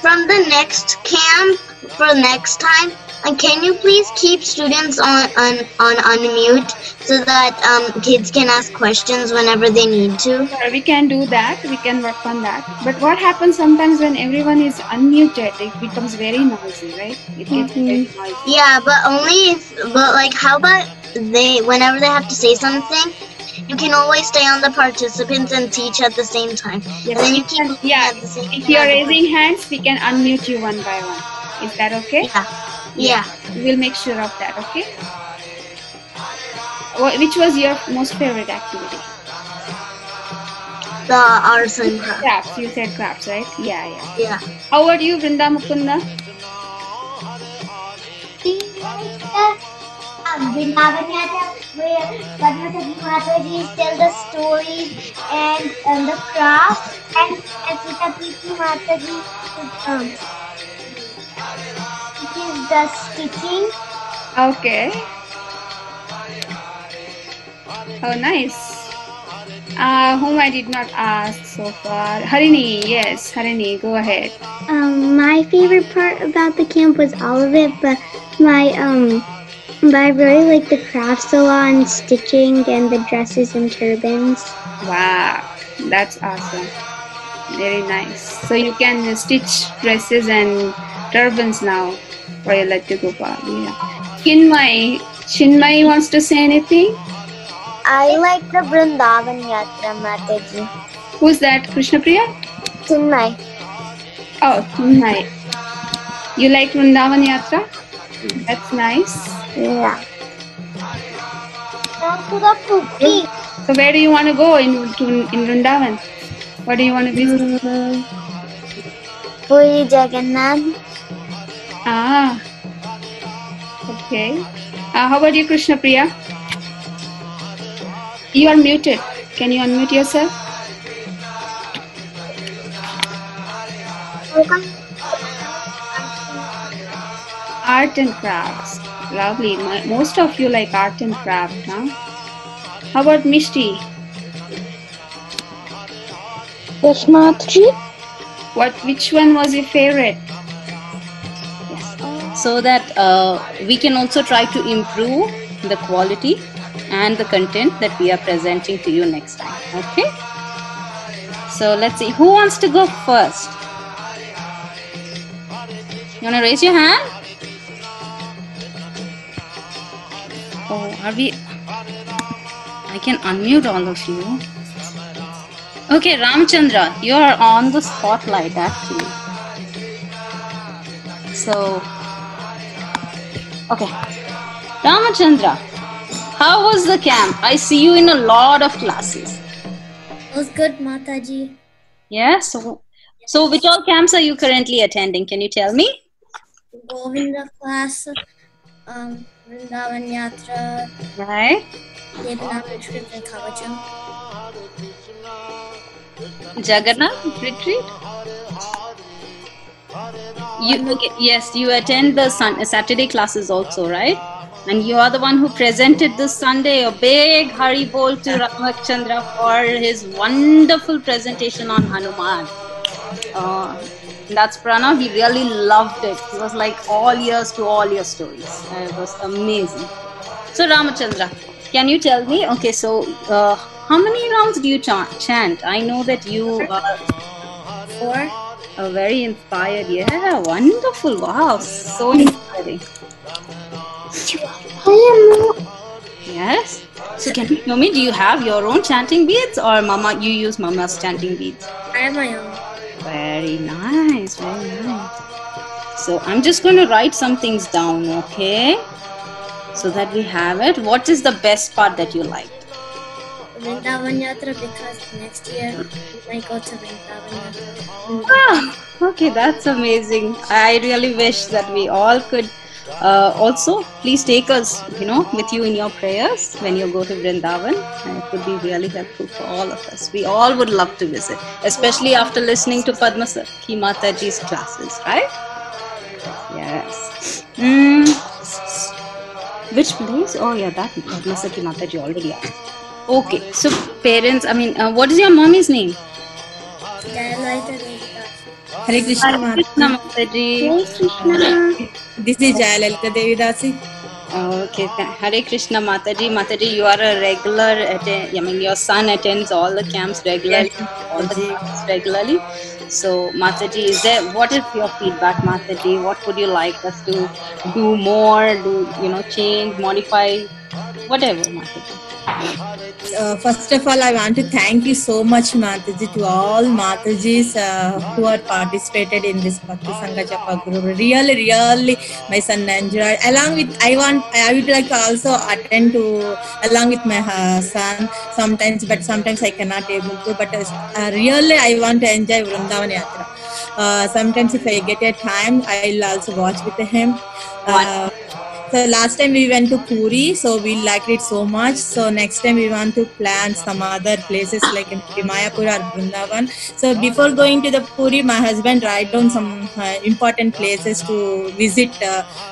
From the next camp for next time, can you please keep students on unmute so that kids can ask questions whenever they need to? We can do that. We can work on that. But what happens sometimes when everyone is unmuted? It becomes very noisy, right? It gets very noisy. Yeah, but how about whenever they have to say something, you can always stay on the participants and teach at the same time. Yes, and then you keep at the same time. If you're raising hands, we can unmute you one by one. Is that okay? Yeah. We'll make sure of that, okay? Which was your most favorite activity? The arts and crafts. Crafts. You said crafts, right? Yeah. Yeah. How about you, Vrinda Mukunda? Vrindavan Yatra, where Padma Sati Mataji tell the stories and the craft, and Sita Priti Mataji teaches the stitching. Okay. Oh, nice. Whom I did not ask so far. Harini, yes, Harini, go ahead. My favorite part about the camp was all of it, but I really like the craft salon, stitching, and the dresses and turbans. Wow, that's awesome. Very nice. So you can stitch dresses and turbans now for your Lattu Gopal. Yeah. Chinmay wants to say anything? I like the Vrindavan Yatra, Mataji. Who's that? Krishna Priya? Chinmay. Oh, Chinmay. You like Vrindavan Yatra? That's nice. Yeah. Down to the Puri. So where do you want to go in Vrindavan? What do you want to visit? Puri Jagannath. Ah. Okay. How about you, Krishna Priya? You are muted. Can you unmute yourself? Art and crafts. Lovely. Most of you like art and craft, huh? How about Mishti? Yes, Mataji. Which one was your favorite? So that we can also try to improve the quality and the content that we are presenting to you next time. Okay? So let's see. Who wants to go first? You want to raise your hand? Oh, I can unmute all of you. Okay, Ramchandra, you are on the spotlight actually. So, okay. Ramachandra, how was the camp? I see you in a lot of classes. It was good, Mataji. Yes? So which all camps are you currently attending? Can you tell me? Govinda class, Vrindavan Yatra, right? Jagannath retreat and Kavacham. Jagannath retreat? Okay, yes, you attend the Saturday classes also, right? And you are the one who presented this Sunday a big Hari Bol to Ramachandra for his wonderful presentation on Hanuman. That's Pranav. He really loved it. It was like all ears to all your stories. It was amazing. So Ramachandra, can you tell me? Okay, so how many rounds do you chant? I know that you are 4. Very inspired. Yeah, wonderful. Wow, so inspiring. Yes. So can you tell me, do you have your own chanting beads or you use Mama's chanting beads? I have my own. Very nice, very nice. So I'm just going to write some things down, okay? So that we have it. What is the best part that you liked? Vrindavan Yatra, because next year we might go to Vrindavan Yatra. Ah, okay, that's amazing. I really wish that we all could also please take us, with you in your prayers when you go to Vrindavan. And it would be really helpful for all of us. We all would love to visit, especially after listening to Padma Sati Mataji's classes, right? Yes. Which place? Oh yeah, that Padma Sati Mataji already asked. Okay, so parents, what is your mommy's name? Hare Krishna Mataji. Hare Krishna. This is Jayalalita Devidasi. Okay, Hare Krishna Mataji. Mataji, you are a regular, your son attends all the camps regularly, regularly. So Mataji, what is your feedback, Mataji? What would you like us to do more, change, modify, whatever, Mataji? First of all, I want to thank you so much, Mataji, to all Matajis who are participated in this Bhakti Sangha Japa group. Really, my son enjoyed. Along with, I would like to also attend to along with my son sometimes, but sometimes I cannot able to. But really, I want to enjoy Vrindavan Yatra. Sometimes if I get a time, I'll also watch with him. So last time we went to Puri, so we liked it so much. So next time we want to plan some other places like in Mayapur or Vrindavan. So before going to the Puri, my husband write down some important places to visit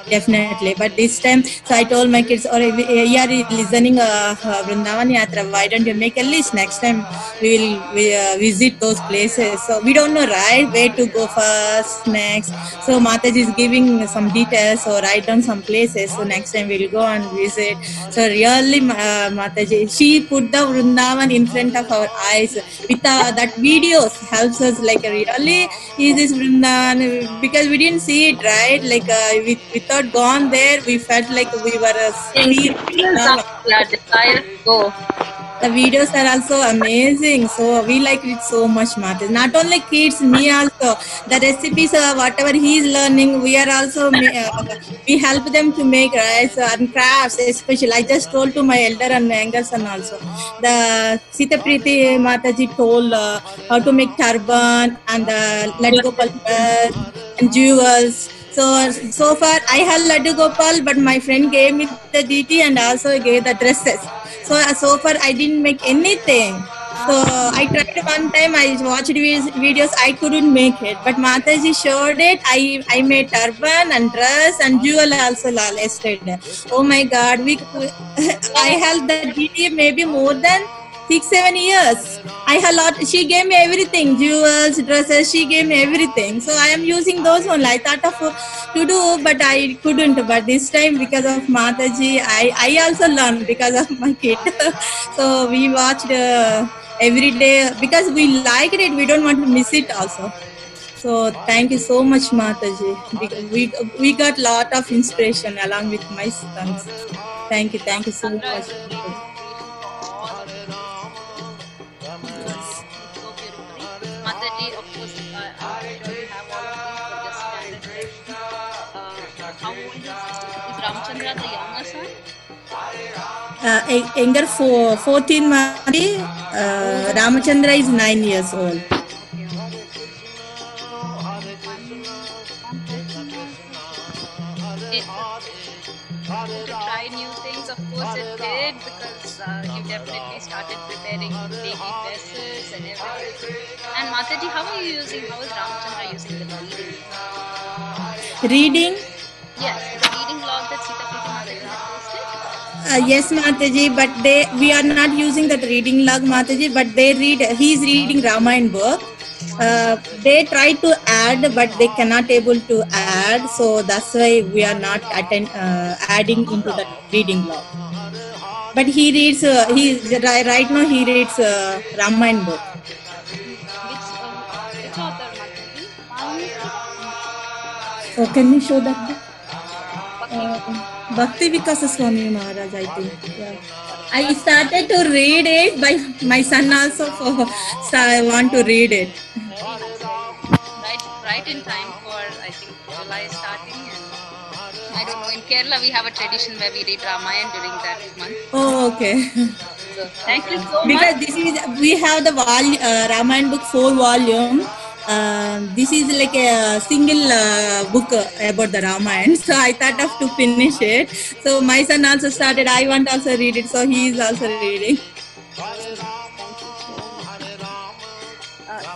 definitely. But this time, so I told my kids, or you are listening Vrindavan Yatra, why don't you make a list? Next time we will visit those places. So we don't know, right, where to go first, next. So Mataji is giving some details, so write down some places. So next time we'll go and visit. So really, Mataji, she put the Vrindavan in front of our eyes. With that videos helps us, like really, is this Vrindavan? Because we didn't see it, right? Like without gone there, we felt like we were go. The videos are also amazing, so we like it so much, Mataji. Not only kids, me also. The recipes, whatever he's learning, we are also we help them to make rice and crafts. Especially, I just told to my elder and younger son also. The Sita Priti Mataji told how to make turban and Laddu Gopal and jewels. So far I have Laddu Gopal, but my friend gave me the DT and also gave the dresses. So far I didn't make anything. So I tried one time, I watched videos, I couldn't make it. But Mataji showed it. I made turban and dress and jewel also yesterday. Oh my God, I held the DT maybe more than 6-7 years. I had lot. She gave me everything, jewels, dresses. She gave me everything. So I am using those only. I thought of to do, but I couldn't. But this time, because of Mataji, I also learned because of my kid. So we watched every day because we liked it. We don't want to miss it also. So thank you so much, Mataji. Because we got lot of inspiration along with my sons. Thank you so much. Mataji, of course, I'm sure you have all of these, but just how old is Ramchandra, the younger son? Younger 14 Mataji. Ramachandra is 9 years old. To try new things, of course it did, because you definitely started preparing baby dresses and everything. And Mataji, how is Ramchandra using the reading? Reading? Yes, the reading log that Sita Priti Mataji had posted. Yes, Mataji, but we are not using that reading log, Mataji, but he's reading Ramayana book. They try to add, but they cannot able to add, so that's why we are not adding into the reading log. But he reads. Right now he reads Ramayana book. Which author, Mataji? Oh, can you show that book? Bhakti Vikasa Swami Maharaj, I think. Yeah. I started to read it, but my son also so I want to read it. Right in time for, I think, July starting, and I don't know, in Kerala we have a tradition where we read Ramayana during that month. Oh, okay. So, thank you so because much. We have the Ramayana book 4 volume. This is like a single book about the Ramayana, so I thought of to finish it. So my son also started, I want to also read it, so he is also reading.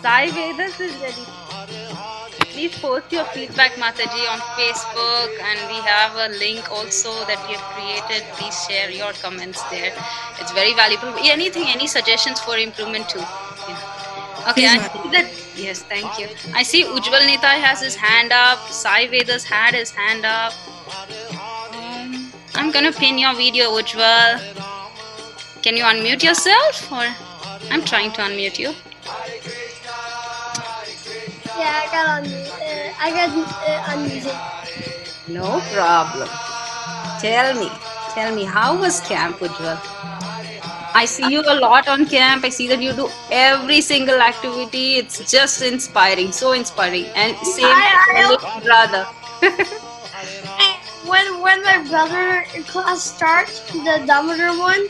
Sai Vedas is ready. Please post your feedback, Mataji, on Facebook, and we have a link also that we have created. Please share your comments there. It's very valuable. Anything, any suggestions for improvement too? Yeah. Okay, I see that. Yes, thank you. I see Ujjwal Nitai has his hand up. Sai Vedas had his hand up. I'm gonna pin your video, Ujjwal. Can you unmute yourself? Or I'm trying to unmute you. Yeah, I got unmuted. No problem. Tell me, how was camp, Ujjwal? I see you a lot on camp. I see that you do every single activity. It's just inspiring, so inspiring. And same with brother. when my brother in class starts, the Dumbledore one,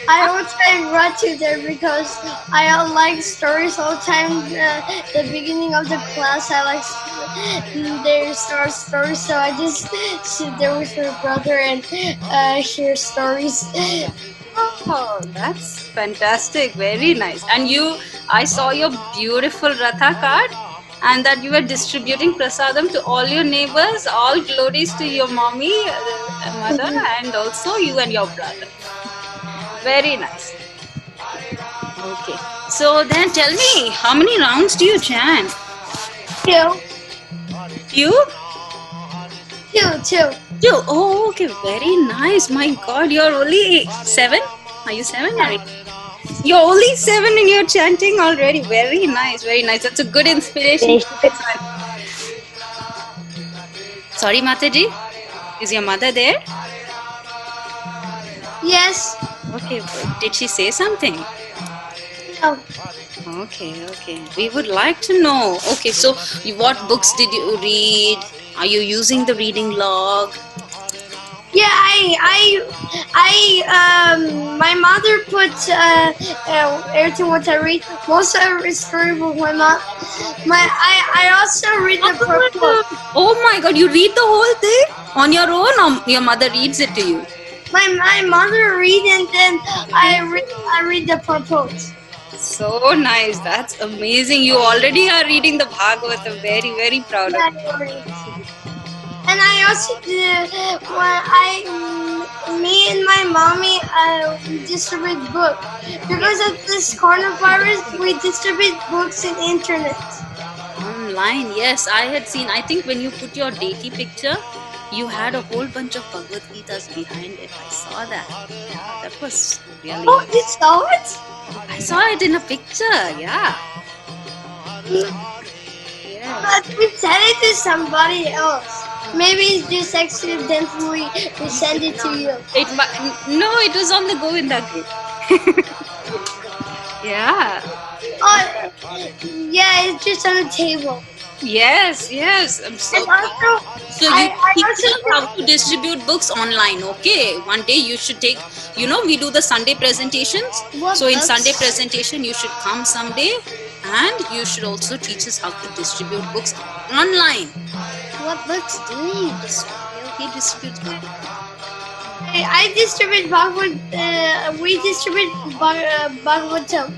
I always try and run to there because I like stories all the time. The beginning of the class, I like their stories, so I just sit there with my brother and hear stories. Oh, that's fantastic. Very nice. And I saw your beautiful Ratha card, and that you were distributing prasadam to all your neighbors. All glories to your mommy, mother, and also you and your brother. Very nice. Okay. So then tell me, how many rounds do you chant? Two. Two. Oh, okay. Very nice. My God, you're only 7? Are you 7 or 8? You're only 7 and you're chanting already. Very nice. Very nice. That's a good inspiration. Sorry, Mataji. Is your mother there? Yes. Okay. Did she say something? No. Okay. We would like to know. Okay, so what books did you read? Are you using the reading log? Yeah, my mother puts everything what I read. Most of every storybook. I also read the purport. Oh my God! You read the whole thing on your own, or your mother reads it to you? My mother reads, and then I read the purport. So nice! That's amazing. You already are reading the Bhagavatam. Very, very proud of you. And I also did me and my mommy distribute books. Because of this coronavirus, we distribute books in internet. Online, yes. I had seen, I think when you put your deity picture, you had a whole bunch of Bhagavad Gitas behind it. I saw that. Yeah, that was really... Oh, you saw it? I saw it in a picture, yeah. But we sent it to somebody else. Maybe it's just accidentally we send it to you. No, it was on the Govinda group. Yeah. Oh, yeah, it's just on the table. Yes. I'm so and also, you teach us how to distribute books online, okay? One day you should take, we do the Sunday presentations. So in Sunday presentation, you should come someday, and you should also teach us how to distribute books online. What books do you distribute? He distributes books. I distribute we distribute Bhagavatam.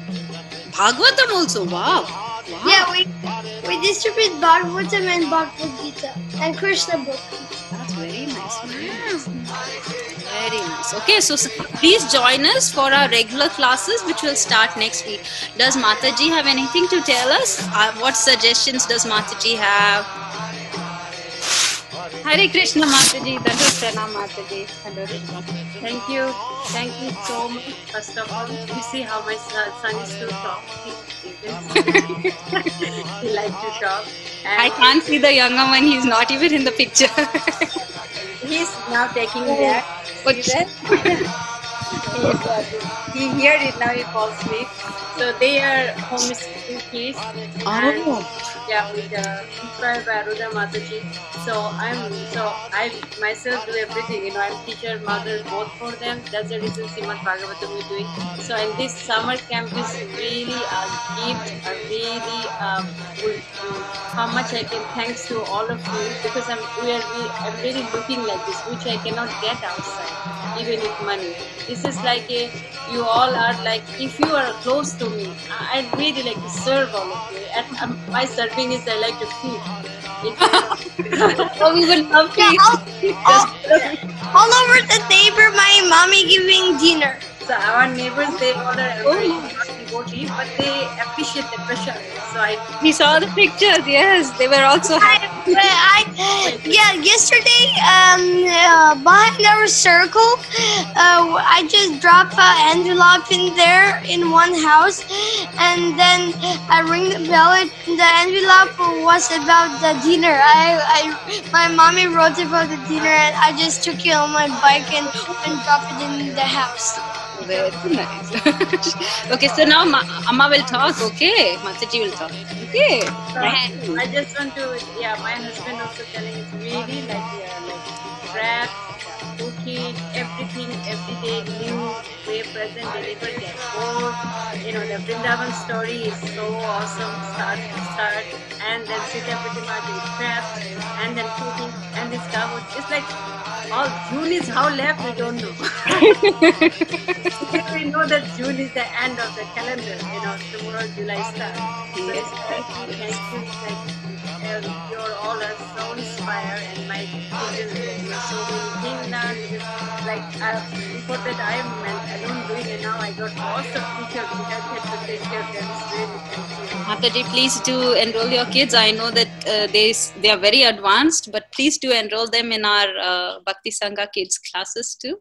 Bhagavatam also, wow. Yeah, we distribute Bhagavatam and Bhagavad Gita and Krishna book. That's very nice. Very nice. Okay, so please join us for our regular classes, which will start next week. Does Mataji have anything to tell us? What suggestions does Mataji have? Hare Krishna Mataji, Dandavat Pranam Mataji. Thank you so much. First of all, you see how my son is to talk. He likes to talk. I can't see the younger one. He's not even in the picture. He's now taking that. What's that? He heard it now. He falls asleep. So they are homeschooling kids. Oh. Yeah, with inspired by Arudha Mataji. So I myself do everything. I'm teacher, mother, both for them. That's the reason Srimad Bhagavatam we're doing. So in this summer camp is really a gift. How much I can thanks to all of you, because I'm really looking like this, which I cannot get outside, even with money. This is like you all are like, if you are close to me, I'd really like to serve all of you. And my serving is I like to feed. Oh, we would love to. All over the neighbor, my mommy giving dinner. So our neighbors, they order devotee, but they appreciate the pressure. So we saw the pictures. Yes, they were also happy. Yesterday, behind our circle, I just dropped an envelope in there in one house, and then I ring the bell. The envelope was about the dinner. My mommy wrote about the dinner, and I just took it on my bike and dropped it in the house. Very nice. Okay, so now Amma will talk, okay? Mataji will talk, okay? So I just want to, my husband also telling it's really like crafts, cooking, everything, every day new way present, they never get bored. You know, the Vrindavan story is so awesome, start to start, and then Sita Pratima doing crafts, and then cooking, and this Davut. It's like all June is how left, we don't know. We know that June is the end of the calendar, you know, tomorrow July starts. Yes. You're all are so inspired, and my teachers were so many things now. Like before that, I am alone doing it now. I got lots of teachers which I had to take care of them. It's really thankful. Mataji, please do enroll your kids. I know that they are very advanced, but please do enroll them in our Bhakti Sangha kids classes too.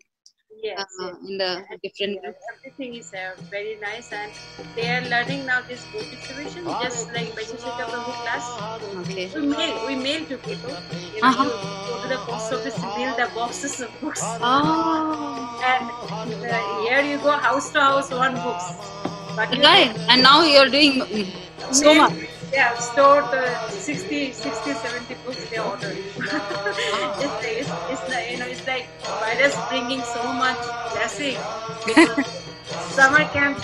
Yes, in the different groups. Everything is very nice, and they are learning now this book distribution, just like Vaisheshika Prabhu class. Okay. We mail to people. You know, you go to the post office to mail the boxes of books. Oh. And here you go house to house, one books. But right. And now you're doing so much. Yeah, stored 60, 70 books they ordered. It's like, you know, it's like virus bringing so much blessing. Because summer camp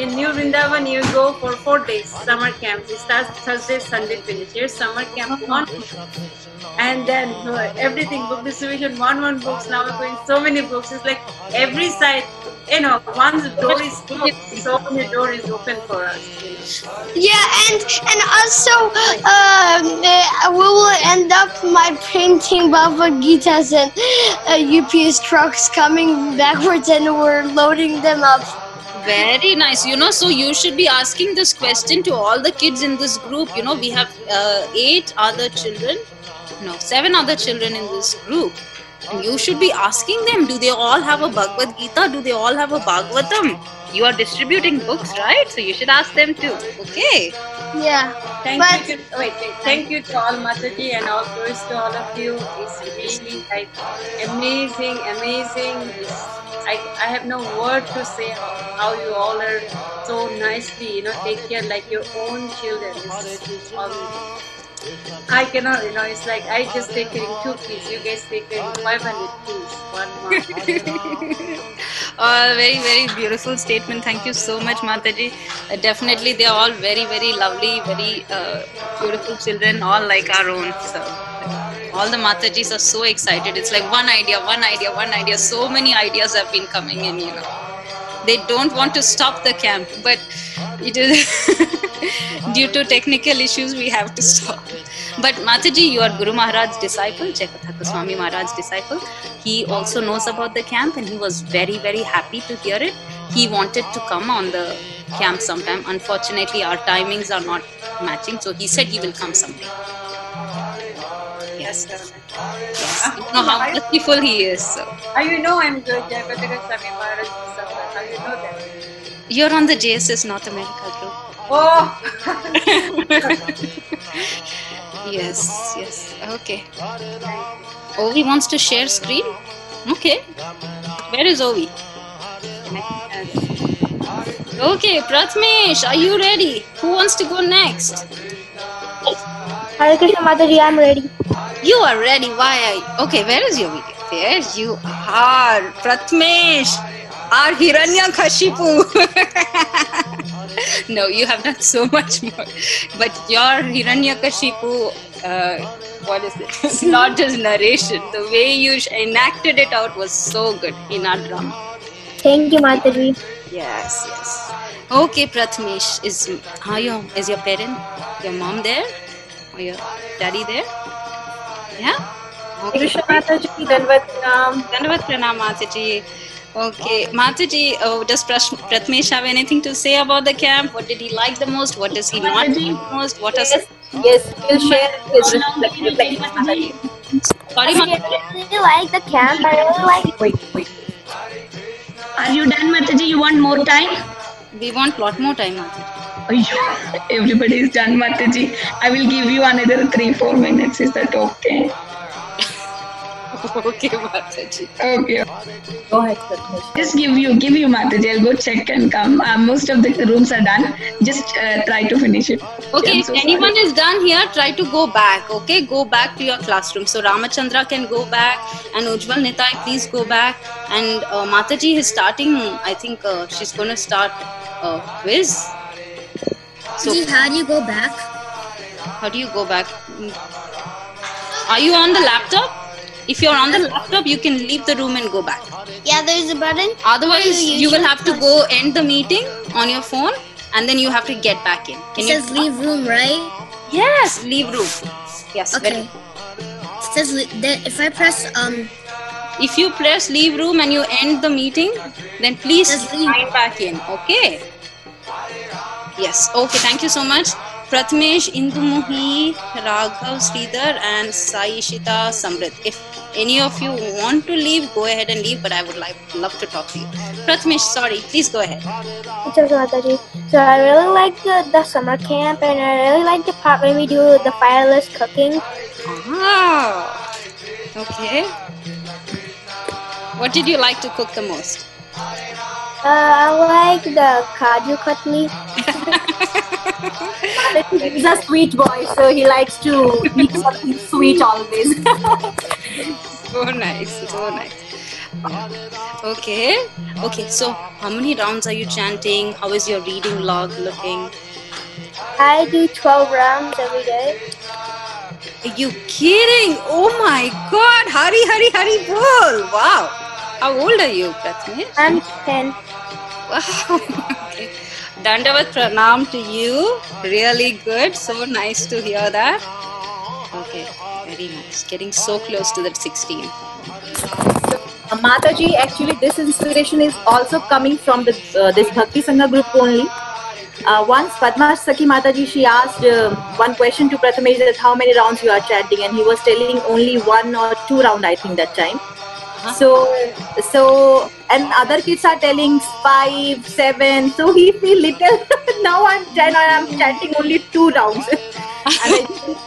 in New Vrindavan, you go for 4 days. Summer camp. It starts Thursday, Sunday, finish. Here's summer camp 1, and then everything book distribution. One books. Now we're going so many books. It's like every side. You know, once the door is closed, so many door is open for us. You know. Yeah, and also we will end up my painting Bhagavad Gita's and UPS trucks coming backwards, and we're loading them up. Very nice. You know, so you should be asking this question to all the kids in this group. You know, we have 7 other children in this group. And you should be asking them, do they all have a Bhagavad Gita? Do they all have a Bhagavatam? You are distributing books, right? So you should ask them too. Okay. Yeah. Thank you to all Mataji and all glories to all of you. It's really like amazing. I have no word to say how you all are so nicely, you know, take care like your own children. It's all I cannot, you know, it's like I just take care in 2 kids. You guys take care in 500 kids. 1 month. Very, very beautiful statement. Thank you so much, Mataji. Definitely, they are all very, very lovely, very beautiful children, all like our own. So, all the Matajis are so excited. It's like one idea. So many ideas have been coming in, you know. They don't want to stop the camp, but it is due to technical issues we have to stop. But Mataji, you are Guru Maharaj's disciple, Jagatha Goswami Maharaj's disciple. He also knows about the camp, and he was very, very happy to hear it. He wanted to come on the camp sometime. Unfortunately, our timings are not matching, so he said he will come someday. Yes. You know how merciful he is. So. How you know I'm Jagatha Goswami Maharaj's disciple? How you know that? You're on the JSS North America group. Oh! Yes. Okay. Ovi wants to share screen? Okay. Where is Ovi? Okay, Pratmesh, are you ready? Who wants to go next? Hare Krishna Mataji, I'm ready. You are ready. Why? Okay, where is your video? There you are. Pratmesh, our Hiranyakashipu. No, you have done so much more. But your Hiranyakashipu, what is it? Not just narration. The way you enacted it out was so good in our drama. Thank you, Mataji. Yes. Okay, Pratmesh, is your parent, your mom there? Or your daddy there? Yeah? Okay. Krishna Mataji, Dandavat Pranam. Dandavat Pranam, Mataji. Okay, Mataji, does Pratmesh have anything to say about the camp? What did he like the most? What does he not like the most? Yes, we'll share his reflections, Mataji. Sorry, Mataji. I really like the camp. I really like. Wait. Are you done, Mataji? You want more time? We want lot more time, Mataji. Everybody is done, Mataji. I will give you another 3-4 minutes. Is that okay? Okay, Mataji. Okay. Go ahead, Prathamesh. Just give you Mataji. I'll go check and come. Most of the rooms are done. Just try to finish it. Okay, I'm if so anyone sorry. is done here, try to go back. Okay, go back to your classroom. So Ramachandra can go back, and Ujjwal Nitai, please go back. And Mataji is starting. I think she's going to start a quiz. So how do you go back? How do you go back? Are you on the laptop? If you're on the laptop, you can leave the room and go back. Yeah, there's a button. Otherwise, you will have to go end the meeting on your phone, and then you have to get back in. It says leave room, right? Yes, leave room. Yes. Okay. It says if I press If you press leave room and you end the meeting, then please sign back in. Okay. Yes. Okay. Thank you so much. Prathamesh, Indumuhi, Raghav, Sridhar, and Sai Ishita, Samrit. If any of you want to leave, go ahead and leave, but I would love to talk to you. Prathamesh, sorry, please go ahead. It's okay, Mataji. So I really like the summer camp, and I really like the part when we do the fireless cooking. Ah, okay. What did you like to cook the most? I like the kaju katli. He's a sweet boy, so he likes to eat something sweet always. So nice, so nice. Okay, so how many rounds are you chanting? How is your reading log looking? I do 12 rounds every day. Are you kidding? Oh my god, Hari, bol! Wow. How old are you, Prathamesh? I'm 10. Wow. Okay. Dandavat pranam to you. Really good. So nice to hear that. Okay, very nice. Getting so close to that 16. Mataji, actually this inspiration is also coming from this Bhakti Sangha group only. Once Padma Sakhi Mataji, she asked one question to Prathamesh that how many rounds you are chanting, and he was telling only 1 or 2 rounds, I think, that time. So and other kids are telling 5, 7, so he feel little. Now I'm 10 and I'm chanting only 2 rounds. And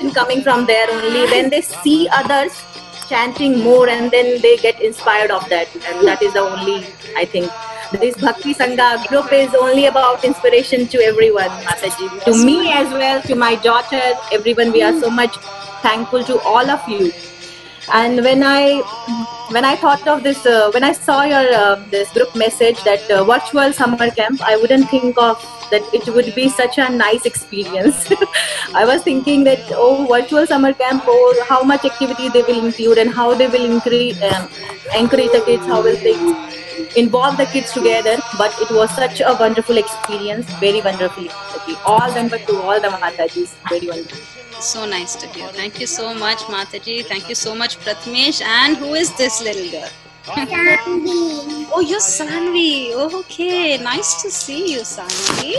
it's coming from there only. When they see others chanting more, and then they get inspired of that, and that is the only, I think, this Bhakti Sangha group is only about inspiration to everyone, Mataji. To me as well, to my daughter, everyone, we are so much thankful to all of you. And when I thought of this, when I saw your this group message that virtual summer camp, I wouldn't think of that it would be such a nice experience. I was thinking that, oh, virtual summer camp, oh, how much activity they will include and how they will encourage the kids, how will they involve the kids together. But it was such a wonderful experience, very wonderful. All them, but to all the Matajis, very wonderful. So nice to hear. Thank you so much, Mataji. Thank you so much, Prathamesh. And who is this little girl? Sanvi. Oh, you're Sanvi. Okay, nice to see you, Sanvi.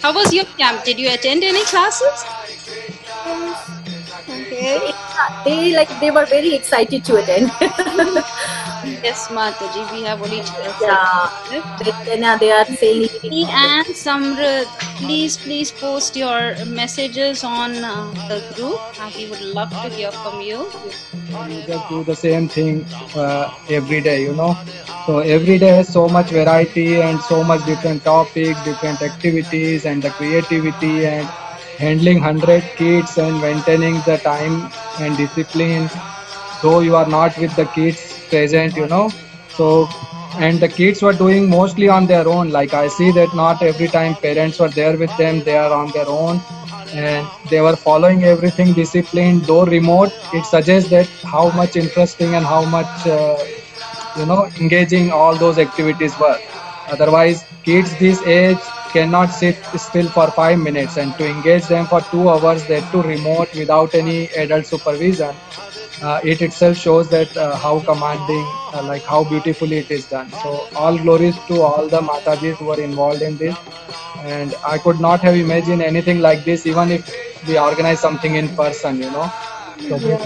How was your camp? Did you attend any classes? Okay. They were very excited to attend. Yes, Mataji, we have only Yeah, they are saying. And Samrit, please post your messages on the group. We would love to hear from you. We just do the same thing every day, you know. So every day has so much variety and so much different topics, different activities, and the creativity and handling 100 kids and maintaining the time and discipline. Though you are not with the kids present, you know. So, and the kids were doing mostly on their own. Like I see that not every time parents were there with them, they are on their own. And they were following everything disciplined, though remote. It suggests that how much interesting and how much, engaging all those activities were. Otherwise, kids this age cannot sit still for 5 minutes, and to engage them for 2 hours, that too remote without any adult supervision. It itself shows that how commanding, how beautifully it is done. So all glories to all the Matajis who were involved in this. And I could not have imagined anything like this, even if we organize something in person, you know. So this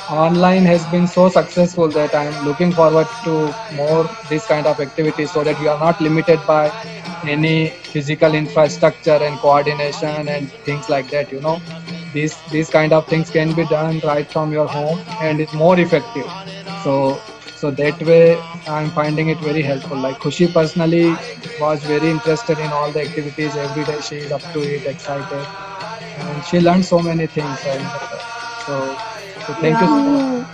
online has been so successful that I'm looking forward to more this kind of activities, so that you are not limited by any physical infrastructure and coordination and things like that, you know. These kind of things can be done right from your home, and it's more effective. So that way I'm finding it very helpful. Like Khushi personally was very interested in all the activities. Every day she is up to it, excited, and she learned so many things. And so thank you.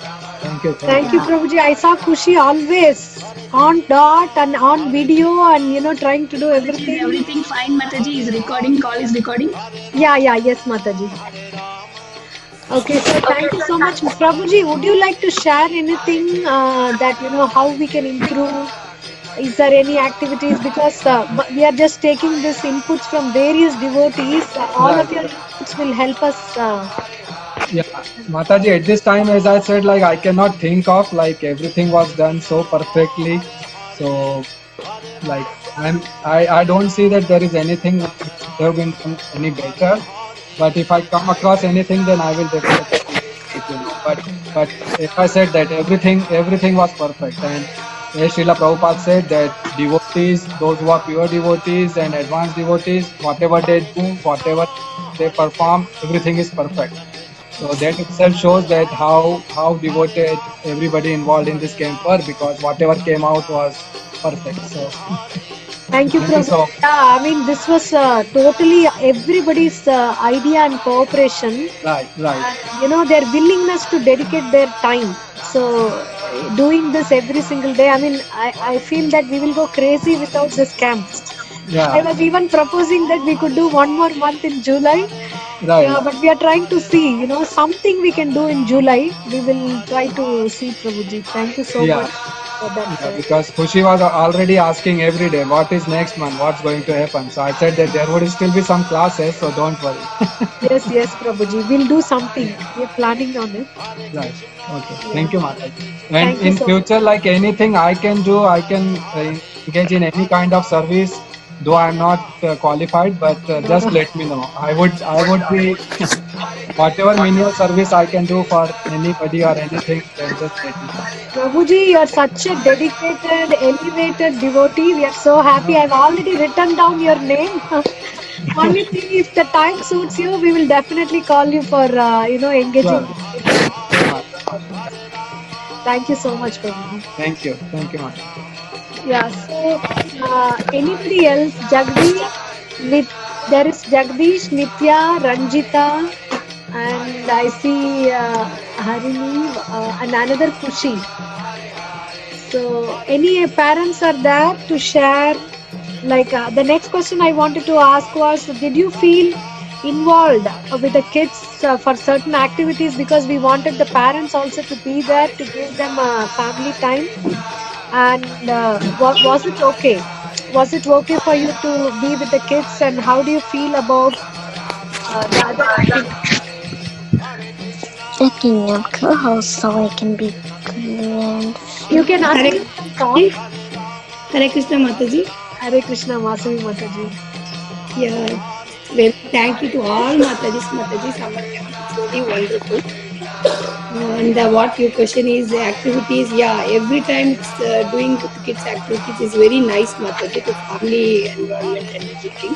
Thank you, Prabhuji. I saw Khushi always on dot and on video and trying to do everything. Is everything fine, Mataji? Is recording? Call is recording? Yeah, yes, Mataji. Okay, so thank you so much, Prabhuji. Would you like to share anything that how we can improve? Is there any activities? Because we are just taking this inputs from various devotees. All of your inputs will help us. Yeah, Mataji, at this time, as I said, like I cannot think of, like everything was done so perfectly. So, like I don't see that there is anything that could have been done any better. But if I come across anything, then I will definitely let you know. But if I said that everything was perfect, and as Srila Prabhupada said that devotees, those who are pure devotees and advanced devotees, whatever they do, whatever they perform, everything is perfect. So that itself shows that how devoted everybody involved in this camp were, because whatever came out was perfect. So thank you, Prabhu. Yeah, I mean this was totally everybody's idea and cooperation. Right. Their willingness to dedicate their time. So doing this every single day. I mean, I feel that we will go crazy without this camp. Yeah. I was even proposing that we could do one more month in July. Right. Yeah, but we are trying to see, something we can do in July. We will try to see, Prabhuji. Thank you so much for that. Yeah, because Khushi was already asking every day, what is next month, what's going to happen. So I said that there would still be some classes, so don't worry. Yes, Prabhuji. We'll do something. We are planning on it. Right. Okay. Thank you, Mataji. And in future, like anything I can do, I can engage in any kind of service. Though I'm not qualified, but just let me know. I would be whatever menial service I can do for anybody or anything, then just let me know. Prabhuji, you are such a dedicated, elevated devotee. We are so happy. I've already written down your name. Only thing, if the time suits you, we will definitely call you for engaging. Sure. Thank you so much, Prabhuji. Thank you, ma'am. Yeah, so anybody else? There is Jagdish, Nitya, Ranjita, and I see Harini and another Khushi. So any parents are there to share? Like the next question I wanted to ask was, did you feel involved with the kids for certain activities, because we wanted the parents also to be there to give them family time? And was it okay? Was it okay for you to be with the kids, and how do you feel about the other activities? Checking your co-host so I can be clear. You can ask him to talk. Hare Krishna Mataji. Hare Krishna Vasavi Mataji. Yeah, well, thank you to all Mataji summer camp. It's really wonderful. And what your question is, activities, every time it's doing with kids activities is very nice, Mataji, to family environment and everything.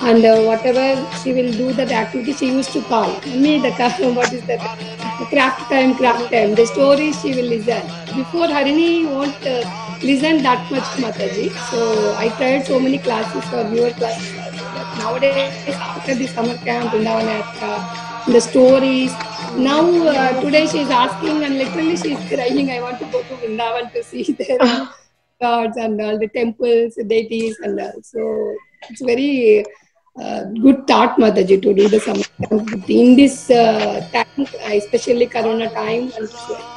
And whatever she will do that activity, she used to call me what is that, craft time, the stories she will listen. Before, Harini won't listen that much, Mataji. So I tried so many classes for viewer classes. But nowadays, after the summer camp, the stories. Now, today she is asking, and literally she is crying, I want to go to Vrindavan to see their gods and all the temples, deities and all. So it's very good thought, Mataji, to do the summer camp. In this time, especially Corona time, and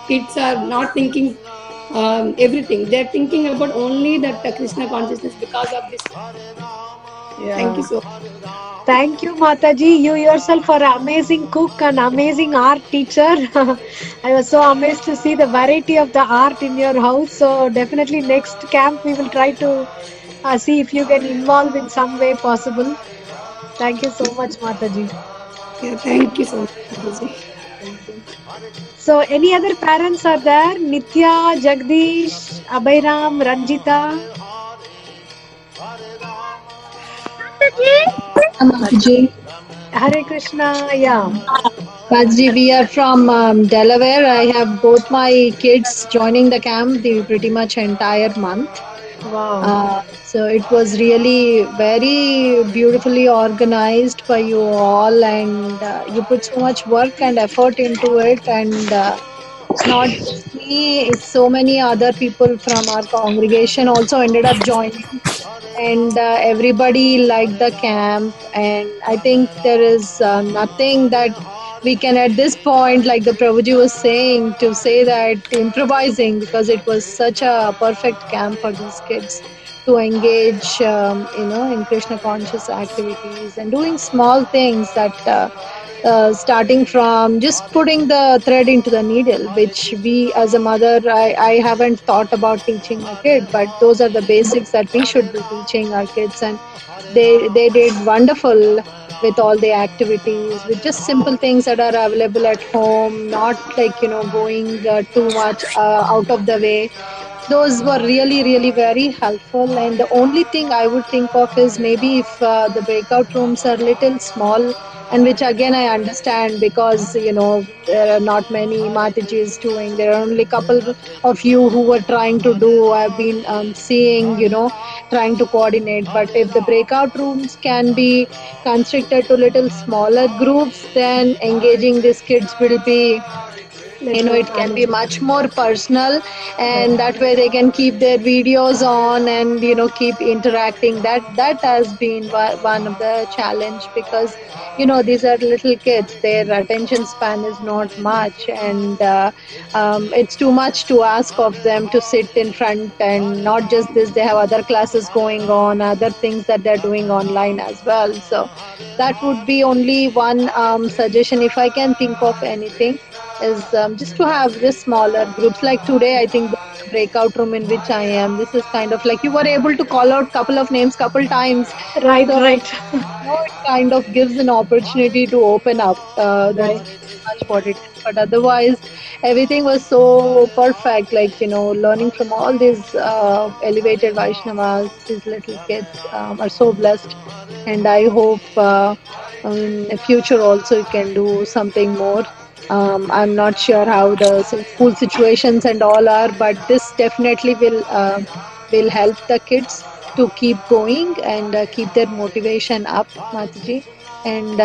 kids are not thinking everything. They're thinking about only that Krishna consciousness because of this. Yeah. Thank you so much. Thank you, Mataji. You yourself are an amazing cook and amazing art teacher. I was so amazed to see the variety of the art in your house. So definitely next camp we will try to see if you get involved in some way possible. Thank you so much, Mataji. Yeah, thank you so much, Mataji. Thank you. So any other parents are there? Nitya, Jagdish, Abhayram, Ranjita? Mataji. Hare Krishna, yeah. Mataji, we are from Delaware. I have both my kids joining the camp the pretty much entire month. Wow. So it was really very beautifully organized by you all, and you put so much work and effort into it. And it's not just me, it's so many other people from our congregation also ended up joining. And everybody liked the camp. And I think there is nothing that we can at this point, like the Prabhuji was saying, to say that improvising, because it was such a perfect camp for these kids to engage, in Krishna conscious activities and doing small things that starting from just putting the thread into the needle, which we as a mother, I haven't thought about teaching a kid, but those are the basics that we should be teaching our kids. And they did wonderful with all the activities, with just simple things that are available at home, not like, going too much out of the way. Those were really, really very helpful. And the only thing I would think of is maybe if the breakout rooms are little small, and which again I understand, because there are not many Matajis doing. There are only a couple of you who were trying to do. I've been seeing, trying to coordinate. But if the breakout rooms can be constricted to little smaller groups, then engaging these kids will be, it can be much more personal, and that way they can keep their videos on and keep interacting. That has been one of the challenge, because these are little kids, their attention span is not much, and it's too much to ask of them to sit in front. And not just this, they have other classes going on, other things that they're doing online as well. So that would be only one suggestion, if I can think of anything, is just to have this smaller groups. Like today, I think the breakout room in which I am, this is kind of like you were able to call out couple of names couple times. Right. It kind of gives an opportunity to open up. That's much what it is. But otherwise, everything was so perfect. Like, learning from all these elevated Vaishnavas, these little kids are so blessed. And I hope in the future also you can do something more. I'm not sure how the school situations and all are, but this definitely will help the kids to keep going and keep their motivation up, Mataji. And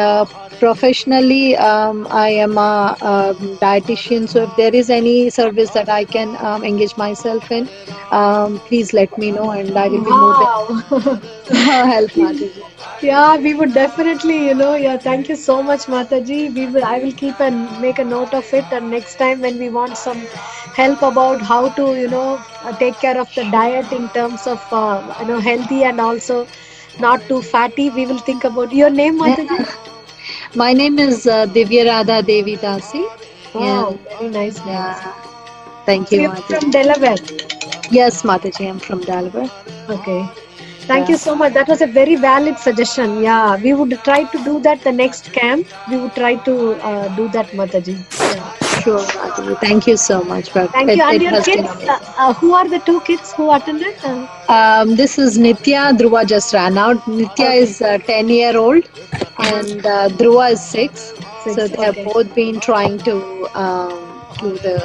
professionally, I am a dietitian, so if there is any service that I can engage myself in, please let me know, and I will be more than help, Mataji. Yeah, we would definitely, thank you so much, Mataji. I will keep and make a note of it, and next time when we want some help about how to, take care of the diet in terms of, healthy and also not too fatty, we will think about your name, Mataji. My name is Divya Radha Devi Dasi. Wow, very nice name. Yeah. Thank you, You're Mataji. from Delaware? Yes, Mataji, I'm from Delaware. Okay. Thank you so much. That was a very valid suggestion. Yeah, we would try to do that the next camp. We would try to do that, Mataji. Yeah. Sure, Mataji. Thank you so much. Thank you. And your kids, who are the two kids who attended? This is Nitya. Dhruva just ran out. Nitya is 10-year-old and Dhruva is 6. So they have both been trying to do the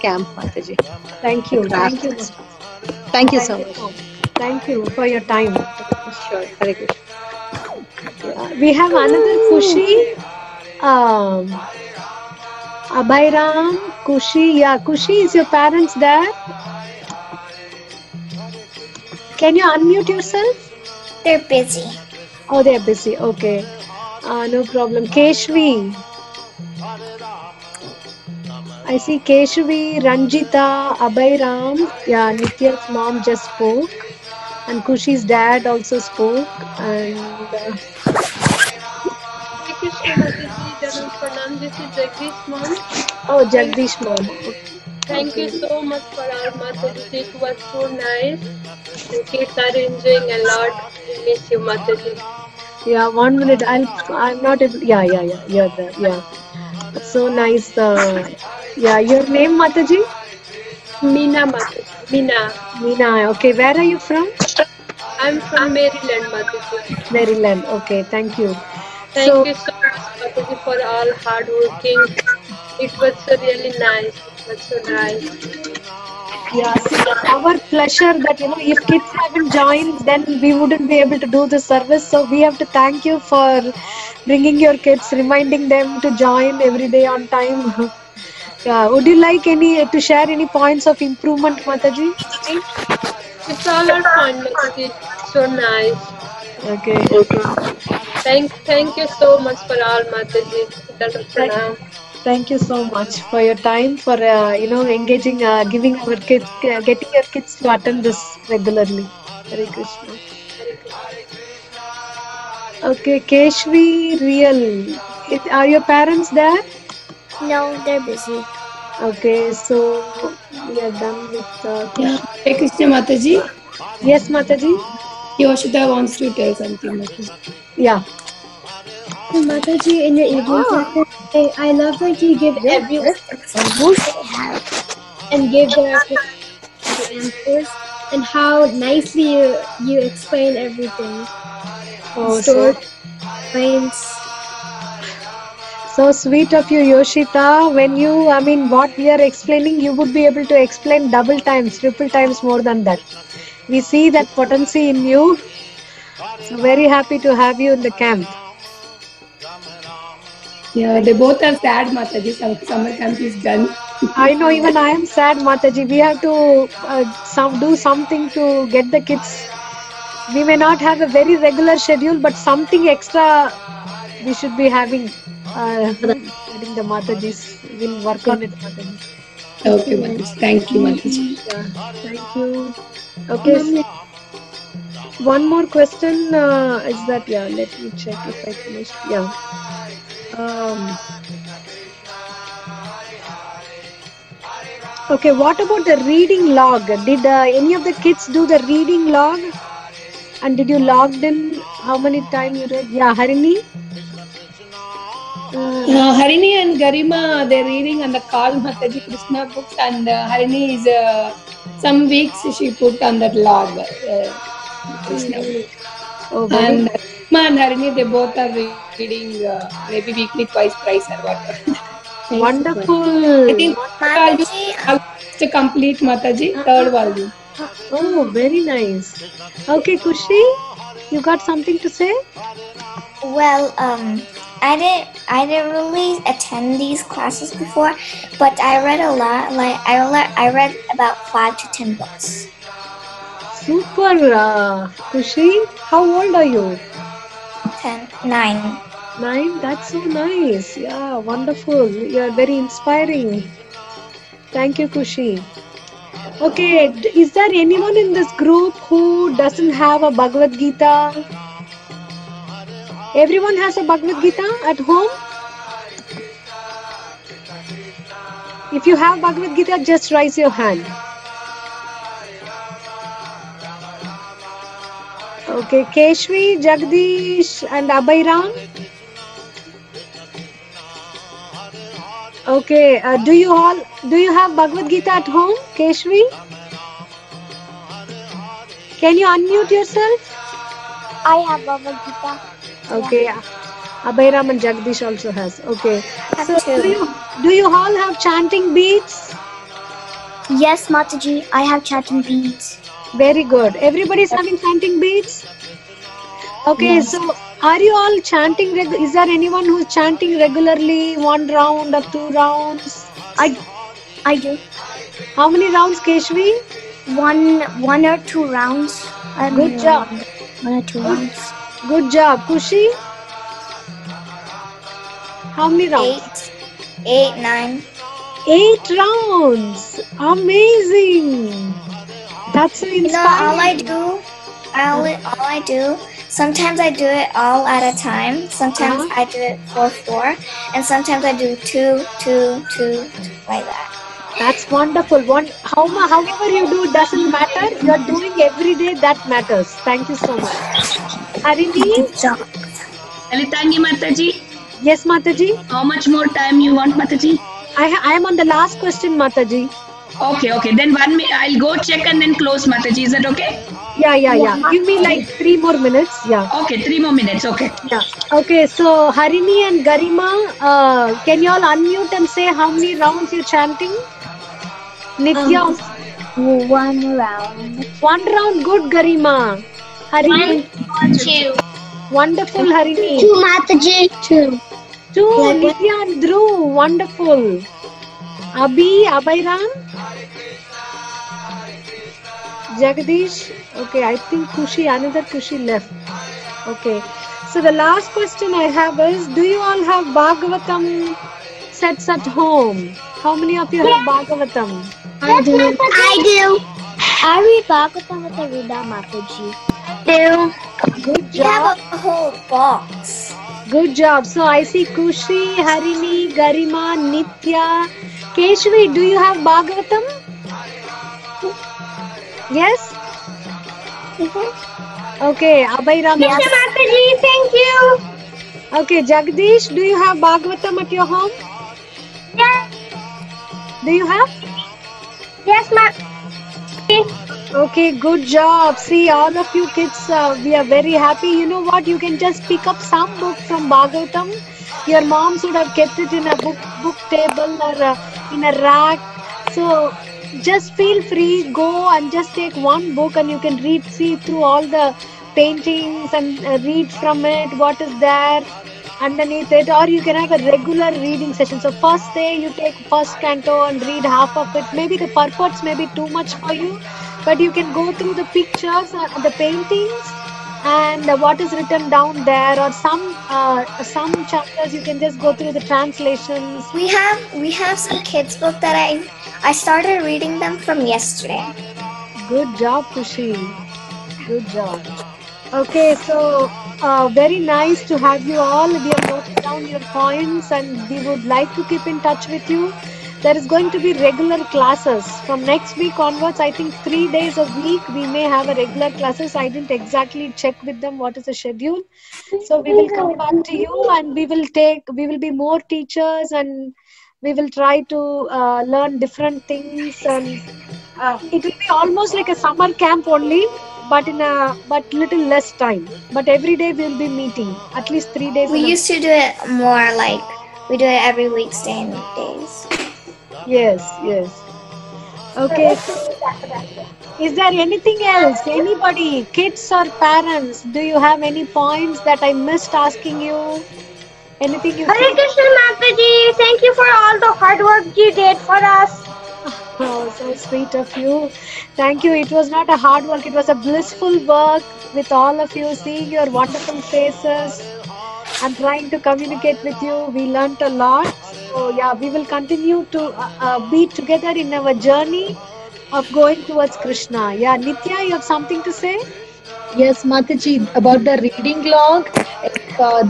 camp, Mataji. Thank you. Thank you. Thank you so much. Thank you for your time. Sure, very good. We have another Kushi. Abhairam, Kushi. Yeah, Kushi, is your parents there? Can you unmute yourself? They're busy. Oh, they're busy. Okay. No problem. Keshvi. I see Keshvi, Ranjita, Abhairam. Yeah, Nitya's mom just spoke. And Kushi's dad also spoke. And This is Jagdish mom. Oh, Jagdish mom. Thank you so much for our Mataji. It was so nice. The kids are enjoying a lot. We miss you, Mataji. Yeah, 1 minute. I'm not able. Yeah. You're there. Yeah. So nice. Yeah, your name, Mataji? Meena, Mataji. Meena. Okay, where are you from? I'm from Maryland, Mataji. Maryland. Okay, thank you. Thank you so much, Mataji, for all hard working. It was so really nice. It was so nice. Yeah, our pleasure that if kids haven't joined, then we wouldn't be able to do the service. So we have to thank you for bringing your kids, reminding them to join every day on time. Yeah, would you like to share any points of improvement, Mataji? It's all our fun, Mataji. So nice. Okay. Thank you so much for all, Mataji. Thank you so much for your time, for engaging, getting your kids to attend this regularly. Hare Krishna. Okay, Keshvi, real. Are your parents there? No, they're busy. Okay, so we are done with. Hey Krishna Mataji. Yes, Mataji. Yoshita wants to tell something. Mataji. Yeah. Mataji, in your evening session, I love that you give everyone and give their the answers and how nicely you explain everything. Oh, points. So sweet of you, Yoshita. When what we are explaining, you would be able to explain double times, triple times more than that. We see that potency in you. So very happy to have you in the camp. Yeah, they both are sad, Mataji. Summer camp is done. I know, even I am sad, Mataji. We have to do something to get the kids. We may not have a very regular schedule, but something extra we should be having. Getting the Matajis. We'll work on it, Mataji. Okay, Mataji. Thank you, Mataji. Yeah, thank you. Okay. One more question is that, let me check if I finished. Yeah. Okay, what about the reading log? Did any of the kids do the reading log? And did you log in how many times you read? Yeah, Harini? Harini and Garima, they're reading on the Karl Mataji Krishna books, and Harini is some weeks she put on that log. Krishna book. Oh, and Garima and Harini, they both are reading maybe weekly, twice or what. Wonderful. I think to complete Mataji, third volume. Oh, very nice. Okay, Kushi, you got something to say? Well, I didn't really attend these classes before, but I read a lot. Like I read about 5 to 10 books. Super, Kushi. How old are you? 9. 9? That's so nice. Yeah, wonderful. You are very inspiring. Thank you, Kushi. Okay, is there anyone in this group who doesn't have a Bhagavad Gita? Everyone has a Bhagavad Gita at home? If you have Bhagavad Gita, just raise your hand. Okay, Keshvi, Jagdish and Abhairam. Okay, do you have Bhagavad Gita at home, Keshvi? Can you unmute yourself? I have Bhagavad Gita. Okay, Abhairam and Jagdish also has. Okay, so do you all have chanting beads? Yes, Mataji, I have chanting beads. Very good. Everybody's having chanting beads? Okay, yes. So are you all chanting? Is there anyone who's chanting regularly, 1 round or 2 rounds? I do. How many rounds, Keshvi? 1 or 2 rounds. Good job. 1 or 2 rounds. Good job. Kushi? How many rounds? 8, 9. 8 rounds. Amazing. That's so inspiring. All I do, sometimes I do it all at a time. Sometimes I do it 4, and sometimes I do 2, like that. That's wonderful. However you do doesn't matter. You're doing every day, that matters. Thank you so much. Harini? Lalitangi Mataji. Yes, Mataji. How much more time you want, Mataji? I am on the last question, Mataji. Okay. Then I'll go check and then close, Mataji. Is that okay? Yeah. Give me like 3 more minutes. Yeah. Okay, 3 more minutes. Okay. Yeah. Okay. So Harini and Garima, can you all unmute and say how many rounds you're chanting? Nitya. 1 round. 1 round. Good, Garima. Harini. 2. Wonderful, Harini. 2, Mataji. 2. 2. Nitya and Dhruv. Wonderful. Abhairam. Jagdish. Okay, I think another Kushi left. Okay. So the last question I have is, do you all have Bhagavatam sets at home? How many of you have Bhagavatam? I do. I read Bhagavatam with Aruna Mataji. Good We have job. a whole box. Good job. So I see Kushi, Harini, Garima, Nitya. Keshvi, do you have Bhagavatam? Yes? Okay, Abhairam. Yes, Mataji, thank you. Okay, Jagdish, do you have Bhagavatam at your home? Yes. Do you have? Yes, Mataji. Okay, good job. See, all of you kids, we are very happy. You know what? You can just pick up some book from Bhagavatam. Your moms would have kept it in a book table or in a rack. So just feel free, go and just take one book and you can see through all the paintings and read from it what is there underneath it, or you can have a regular reading session. So first day you take first canto and read half of it. Maybe the purports may be too much for you, but you can go through the pictures and the paintings and what is written down there, or some chapters you can just go through the translations. We have some kids book that I started reading them from yesterday. Good job, Kushi. Good job. Okay, so very nice to have you all. We have noted down your points and we would like to keep in touch with you. There is going to be regular classes from next week onwards. I think 3 days a week we may have a regular classes. I didn't exactly check with them what is the schedule. So we will come back to you and we will be more teachers and we will try to learn different things, and it will be almost like a summer camp only, but little less time. But every day we will be meeting at least 3 days. We used to do it more like we do it every weekday and weekdays. Yes. Okay. Is there anything else? Anybody, kids or parents? Do you have any points that I missed asking you? Anything you Hare Krishna Mataji, thank you for all the hard work you did for us. Oh, so sweet of you. Thank you. It was not a hard work. It was a blissful work with all of you, seeing your wonderful faces and trying to communicate with you. We learnt a lot. So yeah, we will continue to be together in our journey of going towards Krishna. Yeah, Nitya, you have something to say? Yes, Mataji, about the reading log,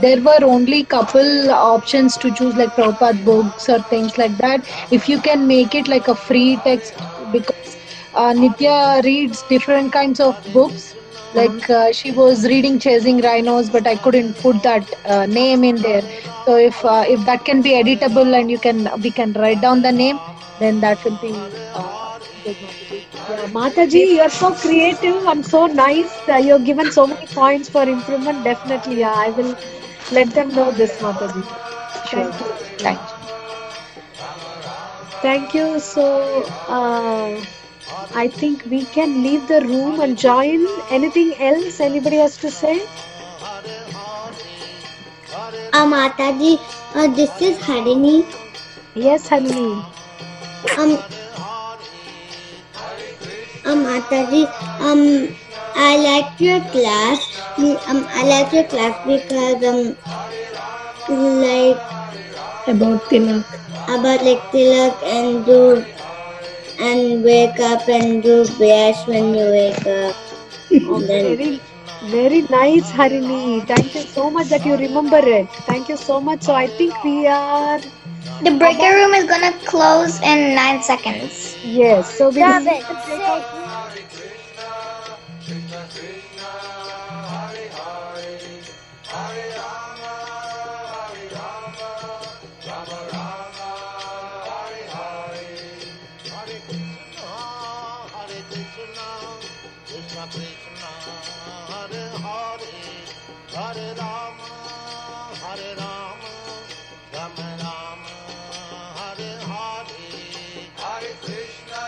there were only couple options to choose, like Prabhupada books or things like that. If you can make it like a free text, because Nitya reads different kinds of books. Like she was reading Chasing Rhinos, but I couldn't put that name in there. So if that can be editable and we can write down the name, then that will be good, Mataji. Yeah, Mataji, you are so creative and so nice. You have given so many points for improvement. Definitely, yeah, I will let them know this, Mataji. Sure. Thank you. Thank you. So, I think we can leave the room and join. Anything else anybody has to say? Mataji, this is Harini. Yes, Harini. Mataji, I liked your class. I liked your class because like About Tilak. about like Tilak and do and wake up and do brush when you wake up. And then Very, very nice, Harini. Thank you so much that you remember it. Thank you so much. So I think we are. The breaker room is gonna close in 9 seconds. Yes. So we will. 7, 6, Hare Hare Hare, Hare Rama, Hare Rama, Rama Rama, Hare Hare, Hare Krishna,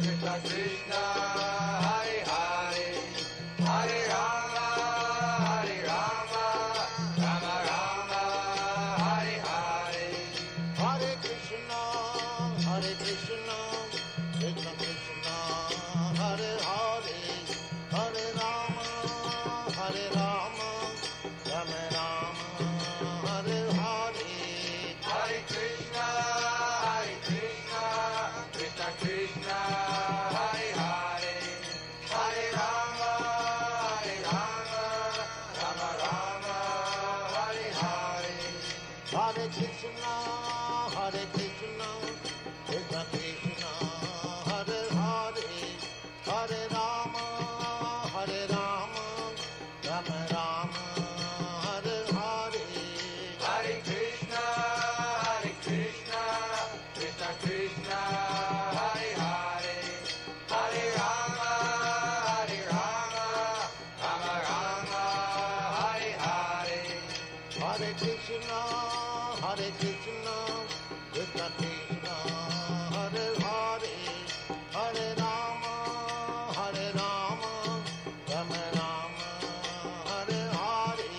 Krishna Krishna, Hare Hare, Hare Rama, Rama Rama, Hare Hare, Hare Krishna, Krishna Krishna, Hare Hare, Hare Rama, Rama Rama, Hare Hare, Hare Krishna, Krishna Krishna, Hare Hare, Hare Rama, Rama Rama, Hare Hare, Hare Krishna, Krishna Krishna, Hare Hare, Hare Rama, Rama Rama, Hare Hare, Hare Krishna, Krishna Krishna, Hare Hare, Hare Rama, Rama Rama, Hare Hare, Hare Krishna, Krishna Krishna, Hare Hare, Hare Rama, Rama Rama, Hare Hare,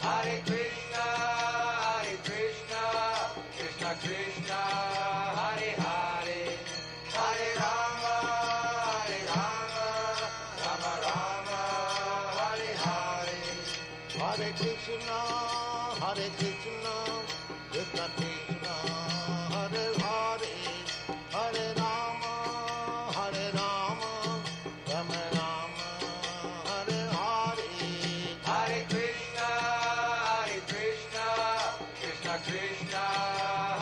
Hare Krishna, Krishna Krishna, Hare Hare, Hare Rama, Rama Rama, Hare Hare, Hare Krishna, Krishna Krishna, Hare Hare, Hare Rama, Rama Rama, Hare Hare, Hare Krishna, Krishna Krishna,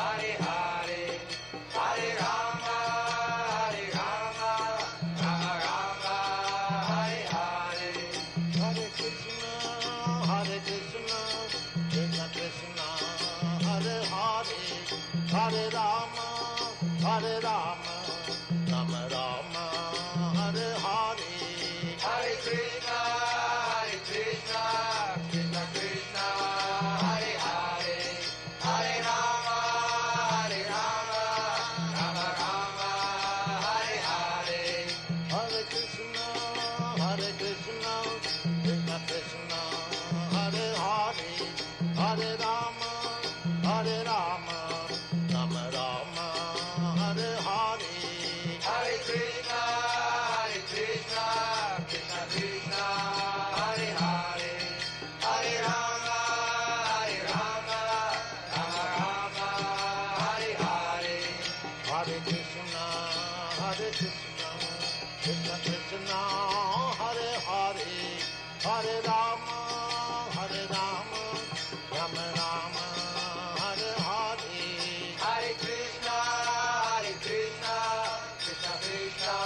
Hare Hare, Hare Rama, Rama Rama, Hare Hare, Hare Krishna, Krishna Krishna, Hare Hare, Hare Rama, Rama Rama, Hare Hare, Hare Krishna, Krishna Krishna, Hare Hare, Hare Rama, Rama Rama, Hare Hare, Hare Krishna, Krishna Krishna, Hare Hare, Hare Rama, Rama Rama, Hare Hare, Hare Krishna, Krishna Krishna, Hare Hare, Hare Rama, Rama Rama, Hare Hare, Hare Krishna, Krishna Krishna, Hare Hare, Hare Rama, Rama Rama, Hare Hare, Hare Krishna, Krishna Krishna,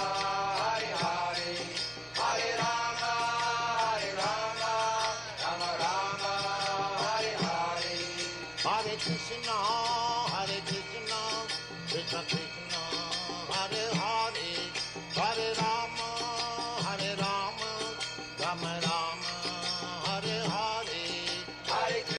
Hare Hare, Hare Rama, Rama Rama, Hare Hare, Hare Krishna, Krishna Krishna, Hare Hare, Hare Rama, Rama Rama,